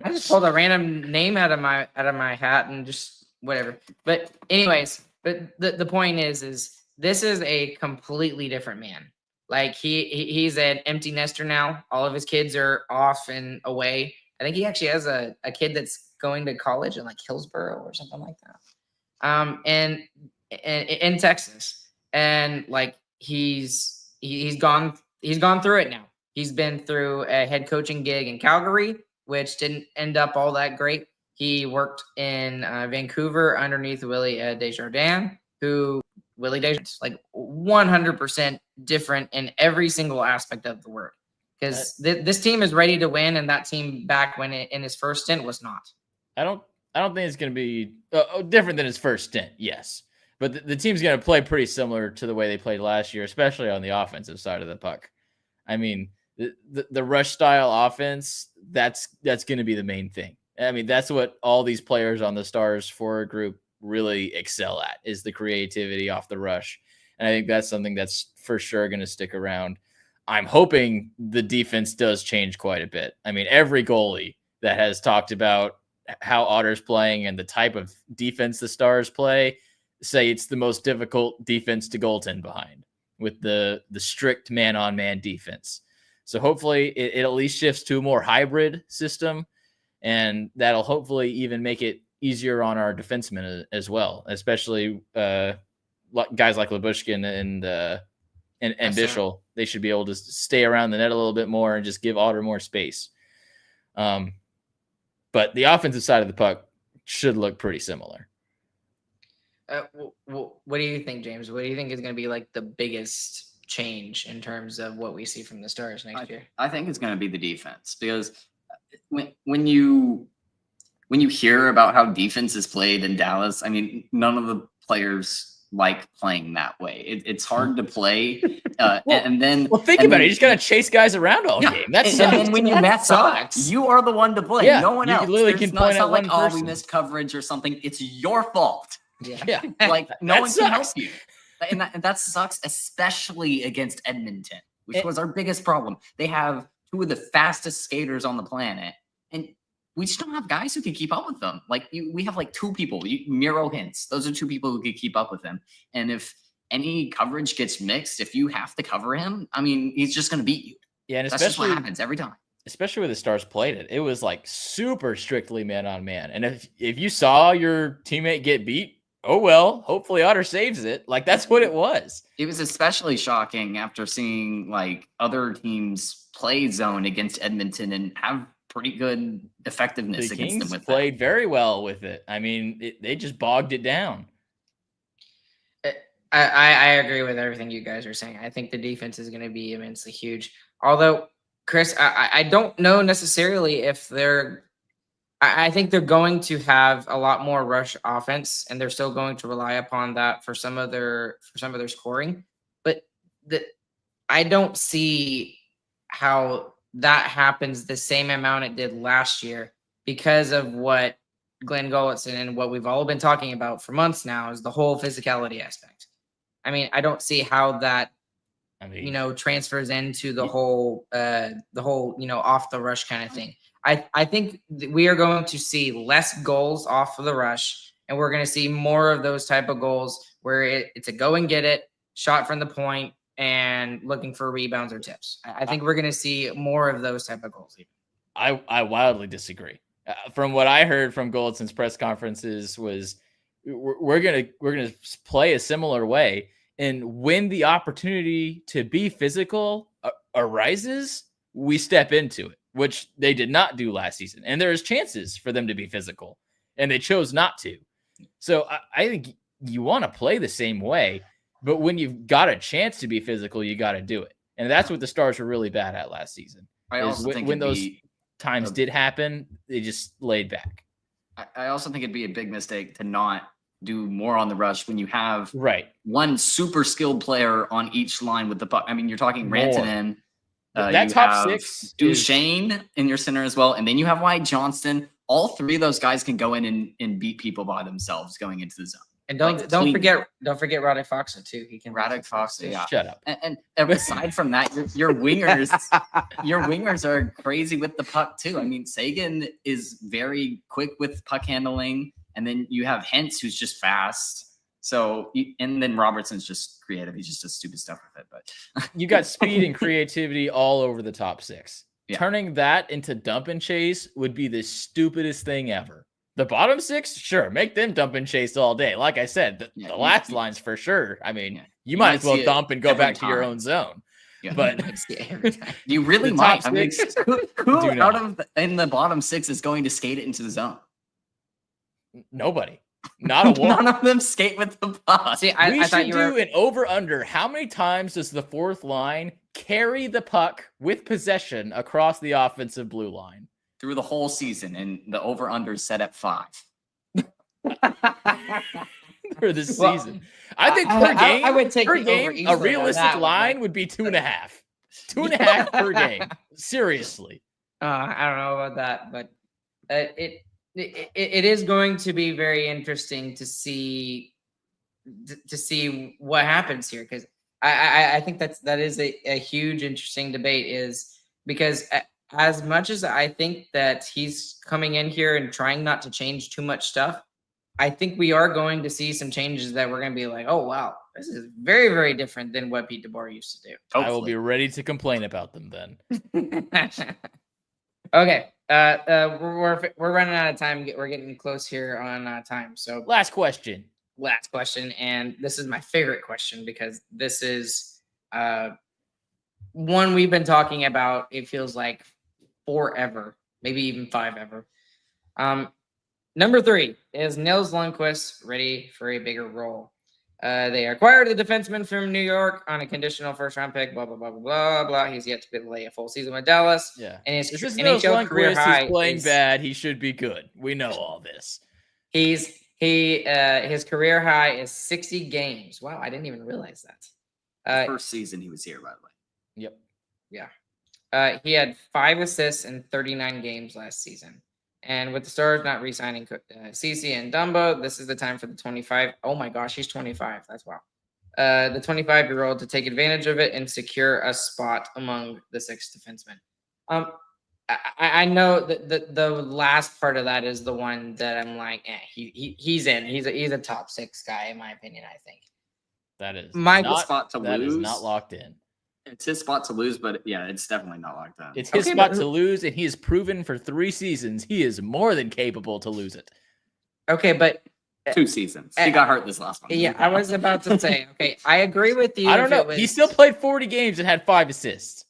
I just pulled a random name out of my hat and just whatever. But anyways, but the point is this is a completely different man. Like he's an empty nester now. All of his kids are off and away. I think he actually has a kid that's going to college in like Hillsboro or something like that. And in Texas, and like he's gone through it now. He's been through a head coaching gig in Calgary, which didn't end up all that great. He worked in Vancouver underneath Willie Desjardins, Willie Desjardins, like 100% different in every single aspect of the word. Because this team is ready to win, and that team back when in his first stint was not. I don't think it's going to be different than his first stint. Yes, but the team's going to play pretty similar to the way they played last year, especially on the offensive side of the puck. I mean, the rush style offense, that's going to be the main thing. I mean, that's what all these players on the Stars forward group really excel at, is the creativity off the rush. And I think that's something that's for sure going to stick around. I'm hoping the defense does change quite a bit. I mean, every goalie that has talked about how Otter's playing and the type of defense the Stars play say it's the most difficult defense to goaltend behind, with the strict man-on-man defense. So hopefully it at least shifts to a more hybrid system, and that'll hopefully even make it easier on our defensemen as well, especially guys like Lyubushkin and Bischel. They should be able to stay around the net a little bit more and just give Otter more space. But the offensive side of the puck should look pretty similar. What do you think, James? What do you think is going to be like the biggest change in terms of what we see from the Stars next year? I think it's going to be the defense, because when you hear about how defense is played in Dallas, I mean, none of the players like playing that way. It's hard to play. And then think about it. You just got to chase guys around all game. That's and then when you mess up, you are the one to blame. Yeah, no one else. You literally can point at one person. We missed coverage or something. It's your fault. Yeah. Like no one can help you. And that sucks, especially against Edmonton, which was our biggest problem. They have two of the fastest skaters on the planet, and we just don't have guys who can keep up with them. Like we have like two people, Miro Hintz. Those are two people who could keep up with him. And if any coverage gets mixed, if you have to cover him, I mean, he's just going to beat you. Yeah, and that's just what happens every time. Especially with the Stars played it, it was like super strictly man on man. And if you saw your teammate get beat, oh well, hopefully Otter saves it. Like that's what it was. It was especially shocking after seeing like other teams play zone against Edmonton and have pretty good effectiveness against them. With played very well with it. I mean, they just bogged it down. I agree with everything you guys are saying. I think the defense is going to be immensely huge. Although, Chris, I don't know necessarily if I think they're going to have a lot more rush offense, and they're still going to rely upon that for some of their scoring. But I don't see how that happens the same amount it did last year, because of what Glen Gulutzan and what we've all been talking about for months now is the whole physicality aspect. I mean, I don't see how that, transfers into the whole, off the rush kind of thing. I think we are going to see less goals off of the rush, and we're going to see more of those type of goals where it's a go and get it, shot from the point, and looking for rebounds or tips. I think we're going to see more of those type of goals. I wildly disagree. From what I heard from Gulutzan's press conferences was we're gonna play a similar way, and when the opportunity to be physical arises, we step into it, which they did not do last season. And there is chances for them to be physical, and they chose not to. So I think you want to play the same way, but when you've got a chance to be physical, you got to do it. And that's what the Stars were really bad at last season. I also think when those times did happen, they just laid back. I also think it'd be a big mistake to not do more on the rush when you have one super skilled player on each line with the puck. I mean, you're talking Rantanen. That top six, Duchesne in your center as well, and then you have Wyatt Johnston, all three of those guys can go in and beat people by themselves going into the zone. And Like, don't clean. forget Radek Foxa too. He can Radek Foxa, yeah. Shut up. And aside from that, your wingers are crazy with the puck too. I mean, Sagan is very quick with puck handling, and then you have Hintz, who's just fast. So, and then Robertson's just creative. He just does stupid stuff with it. But You got speed and creativity all over the top six. Yeah. Turning that into dump and chase would be the stupidest thing ever. The bottom six, sure, make them dump and chase all day. Like I said, the last lines for sure. I mean, you might as well dump and go back to your own zone. Yeah. But you really the might. top I mean, six who do out not. of in the bottom six is going to skate it into the zone? Nobody. Not a one. None of them skate with the puck. See, We I thought should you do were. an over-under. How many times does the fourth line carry the puck with possession across the offensive blue line? Through the whole season, and the over-under is set at 5. For this Well, season. I think per game, I would take per the over game, easily a on realistic that one, line but- would be 2.5. 2.5 per game. Seriously. I don't know about that, but it is going to be very interesting to see what happens here, because I think that is a huge interesting debate, is because as much as I think that he's coming in here and trying not to change too much stuff, I think we are going to see some changes that we're going to be like, oh wow, this is very, very different than what Pete DeBoer used to do. I will be ready to complain about them then. Okay, we're running out of time. We're getting close here on time. So Last question. last question, and this is my favorite question because this is one we've been talking about. It feels like forever, maybe even 5 ever. Number 3 is Nils Lundqvist ready for a bigger role? They acquired a defenseman from New York on a conditional first-round pick. Blah blah blah blah blah blah. He's yet to play a full season with Dallas. Yeah. And his This is Nils NHL career Lundqvist. high He's playing is, bad. He should be good. We know all this. his career high is 60 games. Wow, I didn't even realize that. First season he was here, by the way. Yep. He had 5 assists in 39 games last season. And with the Stars not re-signing Cece and Dumbo, this is the time for the 25. Oh my gosh, he's 25. That's wow. The 25-year-old to take advantage of it and secure a spot among the 6 defensemen. I know that the last part of that is the one that I'm like, he's in. He's a top 6 guy in my opinion. I think That is Michael's spot to that lose. is not locked in. It's his spot to lose, but yeah, it's definitely not like that. It's his Okay, spot but to lose, and he has proven for 3 seasons he is more than capable to lose it. okay, but 2 seasons. He got hurt this last one. yeah, I was about to say, okay, I agree with you. I don't if it know. He was- still played 40 games and had 5 assists.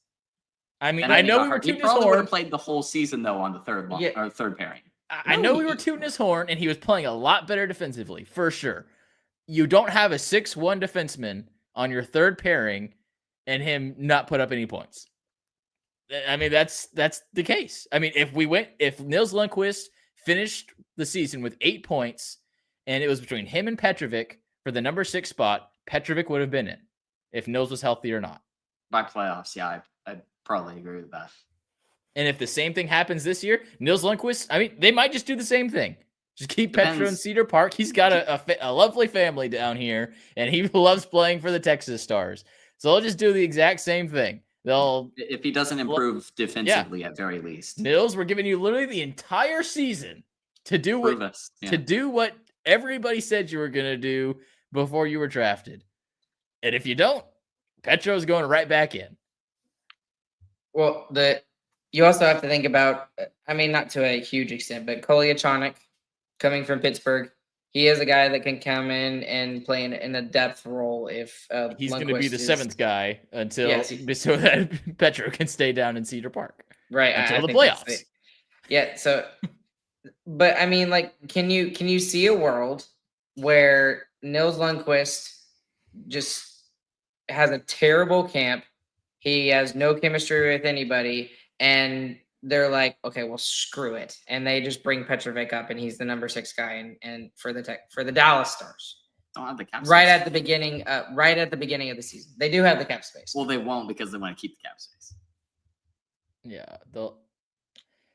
I mean, And I then he know got we were hurt. He tooting his probably would have horn. played the whole season though on the third line Yeah. or third pairing. I No, know we were he- tooting his horn, and he was playing a lot better defensively, for sure. You don't have a 6'1" defenseman on your third pairing and him not put up any points. I mean, that's the case. I mean, if Nils Lundqvist finished the season with 8 points and it was between him and Petrovic for the number 6 spot, Petrovic would have been in if Nils was healthy or not. By playoffs, yeah, I'd probably agree with that. And if the same thing happens this year, Nils Lundqvist, I mean, they might just do the same thing. Just keep Petro in Depends. Cedar Park. He's got a lovely family down here, and he loves playing for the Texas Stars. So they'll just do the exact same thing. If he doesn't improve defensively at very least. Nils, we're giving you literally the entire season to do Prove what us. Yeah. to do what everybody said you were gonna do before you were drafted. And if you don't, Petro's going right back in. Well, you also have to think about, I mean, not to a huge extent, but Kolyachonok coming from Pittsburgh, he is a guy that can come in and play in a depth role if He's going to be Lundqvist the is- 7th guy until Yes. so that Petro can stay down in Cedar Park right until the think that's playoffs. Yeah. So, but I mean, like, can you see a world where Nils Lundqvist just has a terrible camp? He has no chemistry with anybody, and they're like, okay, well, screw it, and they just bring Petrovic up, and he's the number 6 guy, and for the Dallas Stars, Don't have the cap right space. at the beginning of the season, they do have the cap space. Well, they won't because they want to keep the cap space. Yeah,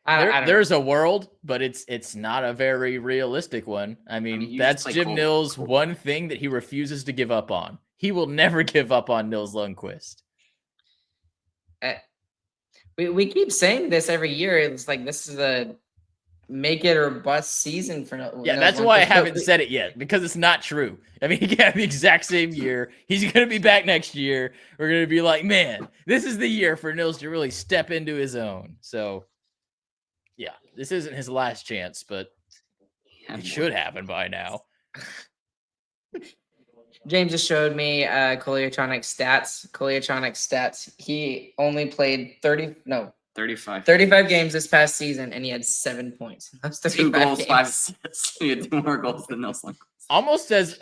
I don't know. There's a world, but it's not a very realistic one. I mean, you that's just play Jim Cole. Nils' one thing that he refuses to give up on. He will never give up on Nils Lundqvist. We keep saying this every year. It's like this is a make it or bust season for Yeah, Nils that's why I Lundqvist. haven't said it yet, because it's not true. I mean, he can have the exact same year. He's going to be back next year. We're going to be like, man, this is the year for Nils to really step into his own. So, yeah, this isn't his last chance, but it should happen by now. James just showed me Kolyachonok's stats. He only played 35 games this past season, and he had 7 points. That's 2 goals, games. 5 assists. He had 2 more goals than Nils Lundqvist. Almost as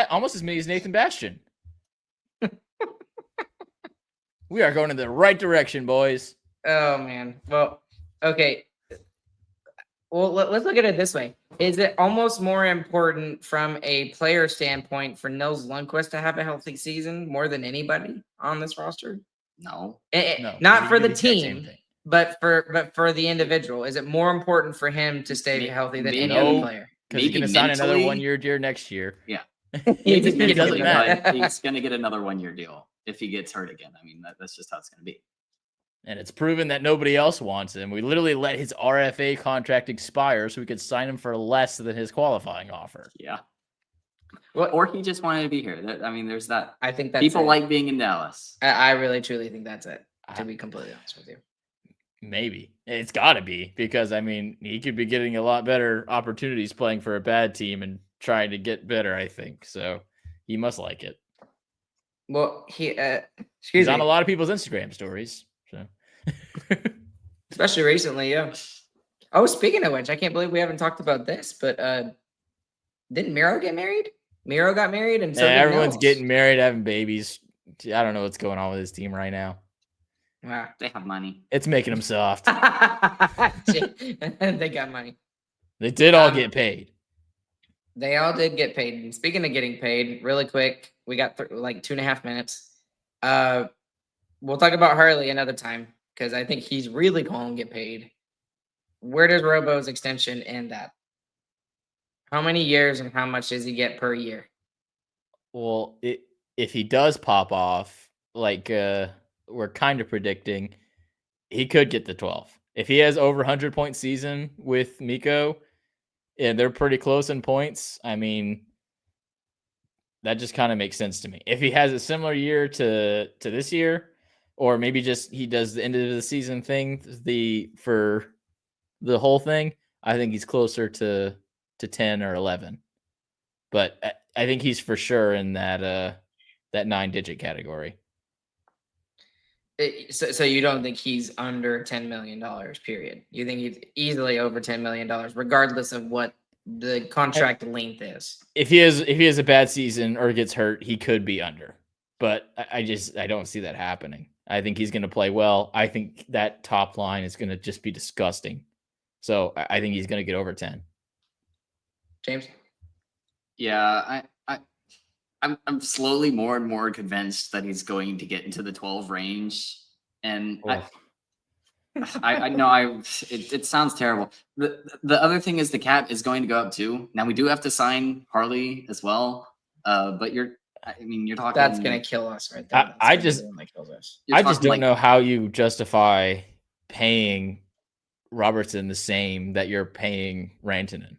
almost as many as Nathan Bastian. We are going in the right direction, boys. Oh man. Well, okay. Well, let's look at it this way. Is it almost more important from a player standpoint for Nils Lundqvist to have a healthy season more than anybody on this roster? No. No, Not for he the did the exact same team, thing. but for the individual. Is it more important for him to stay healthy than any other No. player? Because he's going to sign another 1-year deal next year. Yeah. He just It doesn't matter. He's going to get another 1-year deal if he gets hurt again. I mean, that's just how it's going to be. And it's proven that nobody else wants him. We literally let his RFA contract expire so we could sign him for less than his qualifying offer. Yeah. Well, Or he just wanted to be here. I mean, there's that. I think that's People it. like being in Dallas. I really truly think that's it. To be completely honest with you. Maybe. It's got to be, because, I mean, he could be getting a lot better opportunities playing for a bad team and trying to get better, I think. So he must like it. Well, he's on a lot of people's Instagram stories. So. Especially recently, yeah. Oh, speaking of which, I can't believe we haven't talked about this, but didn't Miro get married? Miro got married, and so did everyone's Nils. getting married, having babies. I don't know what's going on with his team right now. Wow. They have money. It's making them soft. They got money. They did all get paid. They all did get paid. And speaking of getting paid, really quick, we got like 2.5 minutes. We'll talk about Harley another time because I think he's really going to get paid. Where does Robo's extension end at? How many years and how much does he get per year? Well, if he does pop off, like we're kind of predicting, he could get the 12. If he has over 100-point season with Mikko, and they're pretty close in points, I mean, that just kind of makes sense to me. If he has a similar year to this year, or maybe just he does the end of the season thing for the whole thing, I think he's closer to 10 or 11. But I think he's for sure in that 9-digit category. So you don't think he's under $10 million, period? You think he's easily over $10 million, regardless of what the contract length is? If he has a bad season or gets hurt, he could be under. But I don't see that happening. I think he's going to play well. I think that top line is going to just be disgusting. So I think he's going to get over 10. James? Yeah, I'm slowly more and more convinced that he's going to get into the 12 range. And I know it sounds terrible. The other thing is the cap is going to go up too. Now we do have to sign Harley as well. But you're talking. That's going to kill us right there. I just don't know how you justify paying Robertson the same that you're paying Rantanen.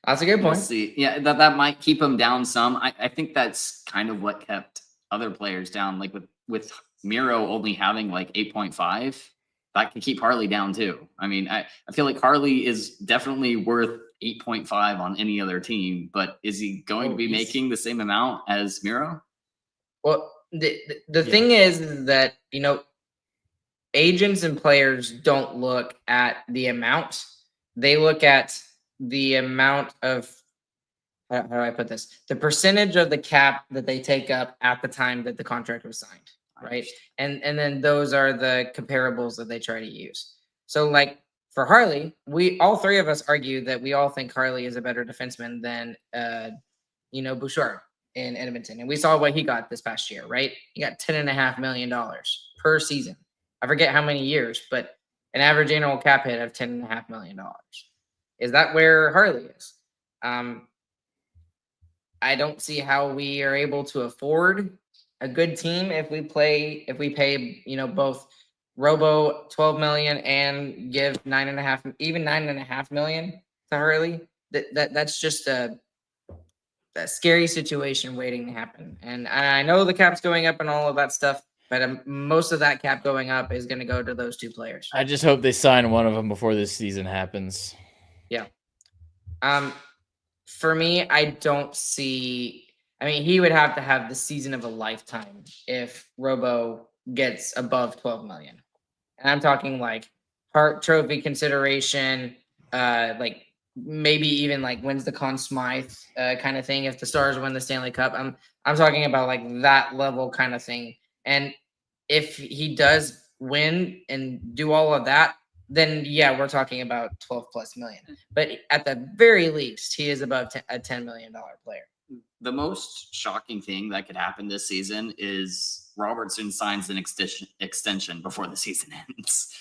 That's a good point. We'll see. Yeah, that might keep him down some. I think that's kind of what kept other players down. Like with Miro only having like 8.5, that could keep Harley down too. I mean, I feel like Harley is definitely worth 8.5 on any other team, but is he going to be making the same amount as Miro? Well, the thing is that, agents and players don't look at the amount. They look at the amount of, how do I put this? The percentage of the cap that they take up at the time that the contract was signed, right? And then those are the comparables that they try to use. So like for Harley, all three of us argue that we all think Harley is a better defenseman than, Bouchard in Edmonton. And we saw what he got this past year, right? He got $10.5 million per season. I forget how many years, but an average annual cap hit of $10.5 million. Is that where Harley is? I don't see how we are able to afford a good team if we pay, both Robo 12 million and give 9.5 million to Harley. That's just a scary situation waiting to happen. And I know the cap's going up and all of that stuff, but most of that cap going up is going to go to those two players. I just hope they sign one of them before this season happens. Yeah. For me, I don't see. I mean, he would have to have the season of a lifetime if Robo gets above 12 million. And I'm talking like Hart Trophy consideration, like maybe even like wins the Conn Smythe kind of thing. If the Stars win the Stanley Cup, I'm talking about like that level kind of thing. And if he does win and do all of that, then yeah, we're talking about 12 plus million. But at the very least, he is above a $10 million player. The most shocking thing that could happen this season is Robertson signs an extension before the season ends.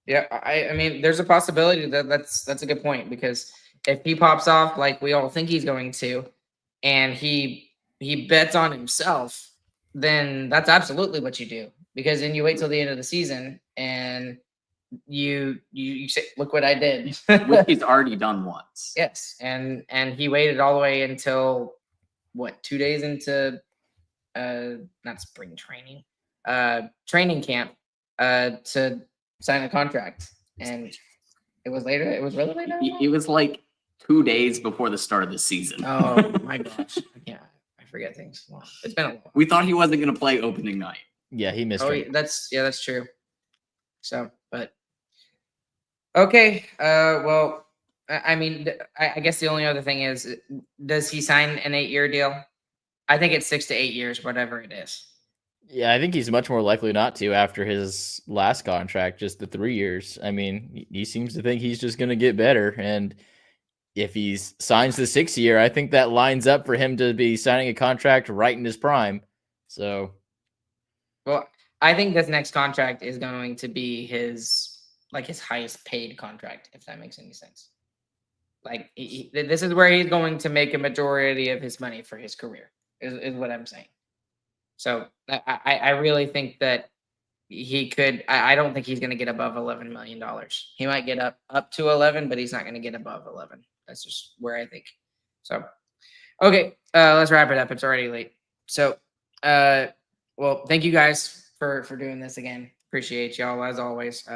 Yeah, I mean, there's a possibility that's a good point, because if he pops off like we all think he's going to, and he bets on himself, then that's absolutely what you do. Because then you wait till the end of the season and you say, look what I did. Which he's already done once. Yes, and he waited all the way until 2 days into not spring training, training camp to sign a contract, and it was later. It was really later. It was like 2 days before the start of the season. Oh my gosh! Yeah, I forget things. Well, it's been a while. We thought he wasn't going to play opening night. Yeah, he missed. Oh, that's true. So, but okay. Well, I mean, I guess the only other thing is, does he sign an 8-year deal? I think it's 6 to 8 years, whatever it is. Yeah, I think he's much more likely not to after his last contract, just the 3 years. I mean, he seems to think he's just going to get better. And if he signs the 6th year, I think that lines up for him to be signing a contract right in his prime. So, well, I think this next contract is going to be his highest paid contract, if that makes any sense. Like, this is where he's going to make a majority of his money for his career, is what I'm saying. So I really think that he could. I don't think he's going to get above $11 million. He might get up to 11, but he's not going to get above 11. That's just where I think. So, okay, let's wrap it up. It's already late. So, well, thank you guys for doing this again. Appreciate y'all as always.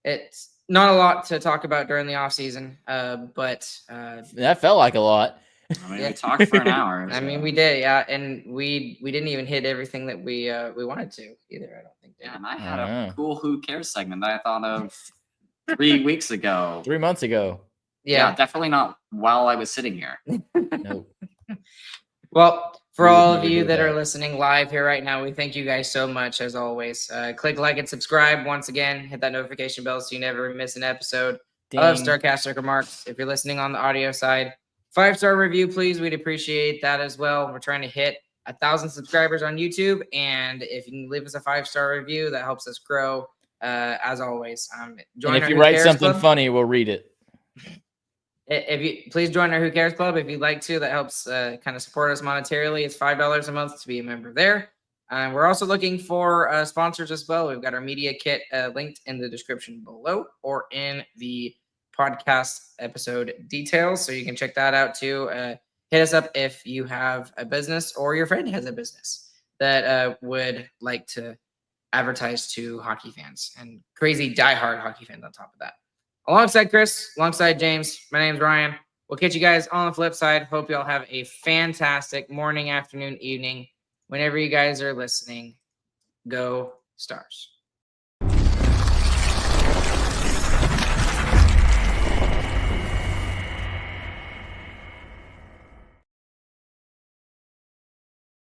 It's not a lot to talk about during the off season, but that felt like a lot. I mean, we talked for an hour. I mean, we did, yeah, and we didn't even hit everything that we wanted to either. I don't think. Yeah, and I had a cool "Who Cares" segment that I thought of 3 weeks ago. 3 months ago. Yeah, definitely not while I was sitting here. Nope. Well, for all of you that are listening live here right now, we thank you guys so much as always. Click like and subscribe once again. Hit that notification bell so you never miss an episode of Starcastic Remarks. If you're listening on the audio side, 5-star review, please. We'd appreciate that as well. We're trying to hit 1,000 subscribers on YouTube, and if you can leave us a 5-star review, that helps us grow. As always, join. And if you write something funny, we'll read it. If you please join our Who Cares Club if you'd like to. That helps kind of support us monetarily. It's $5 a month to be a member there. We're also looking for sponsors as well. We've got our media kit linked in the description below or in the podcast episode details, so you can check that out too. Hit us up if you have a business or your friend has a business that would like to advertise to hockey fans and crazy diehard hockey fans on top of that. Alongside Chris, alongside James, my name's Ryan. We'll catch you guys on the flip side. Hope y'all have a fantastic morning, afternoon, evening. Whenever you guys are listening, go Stars.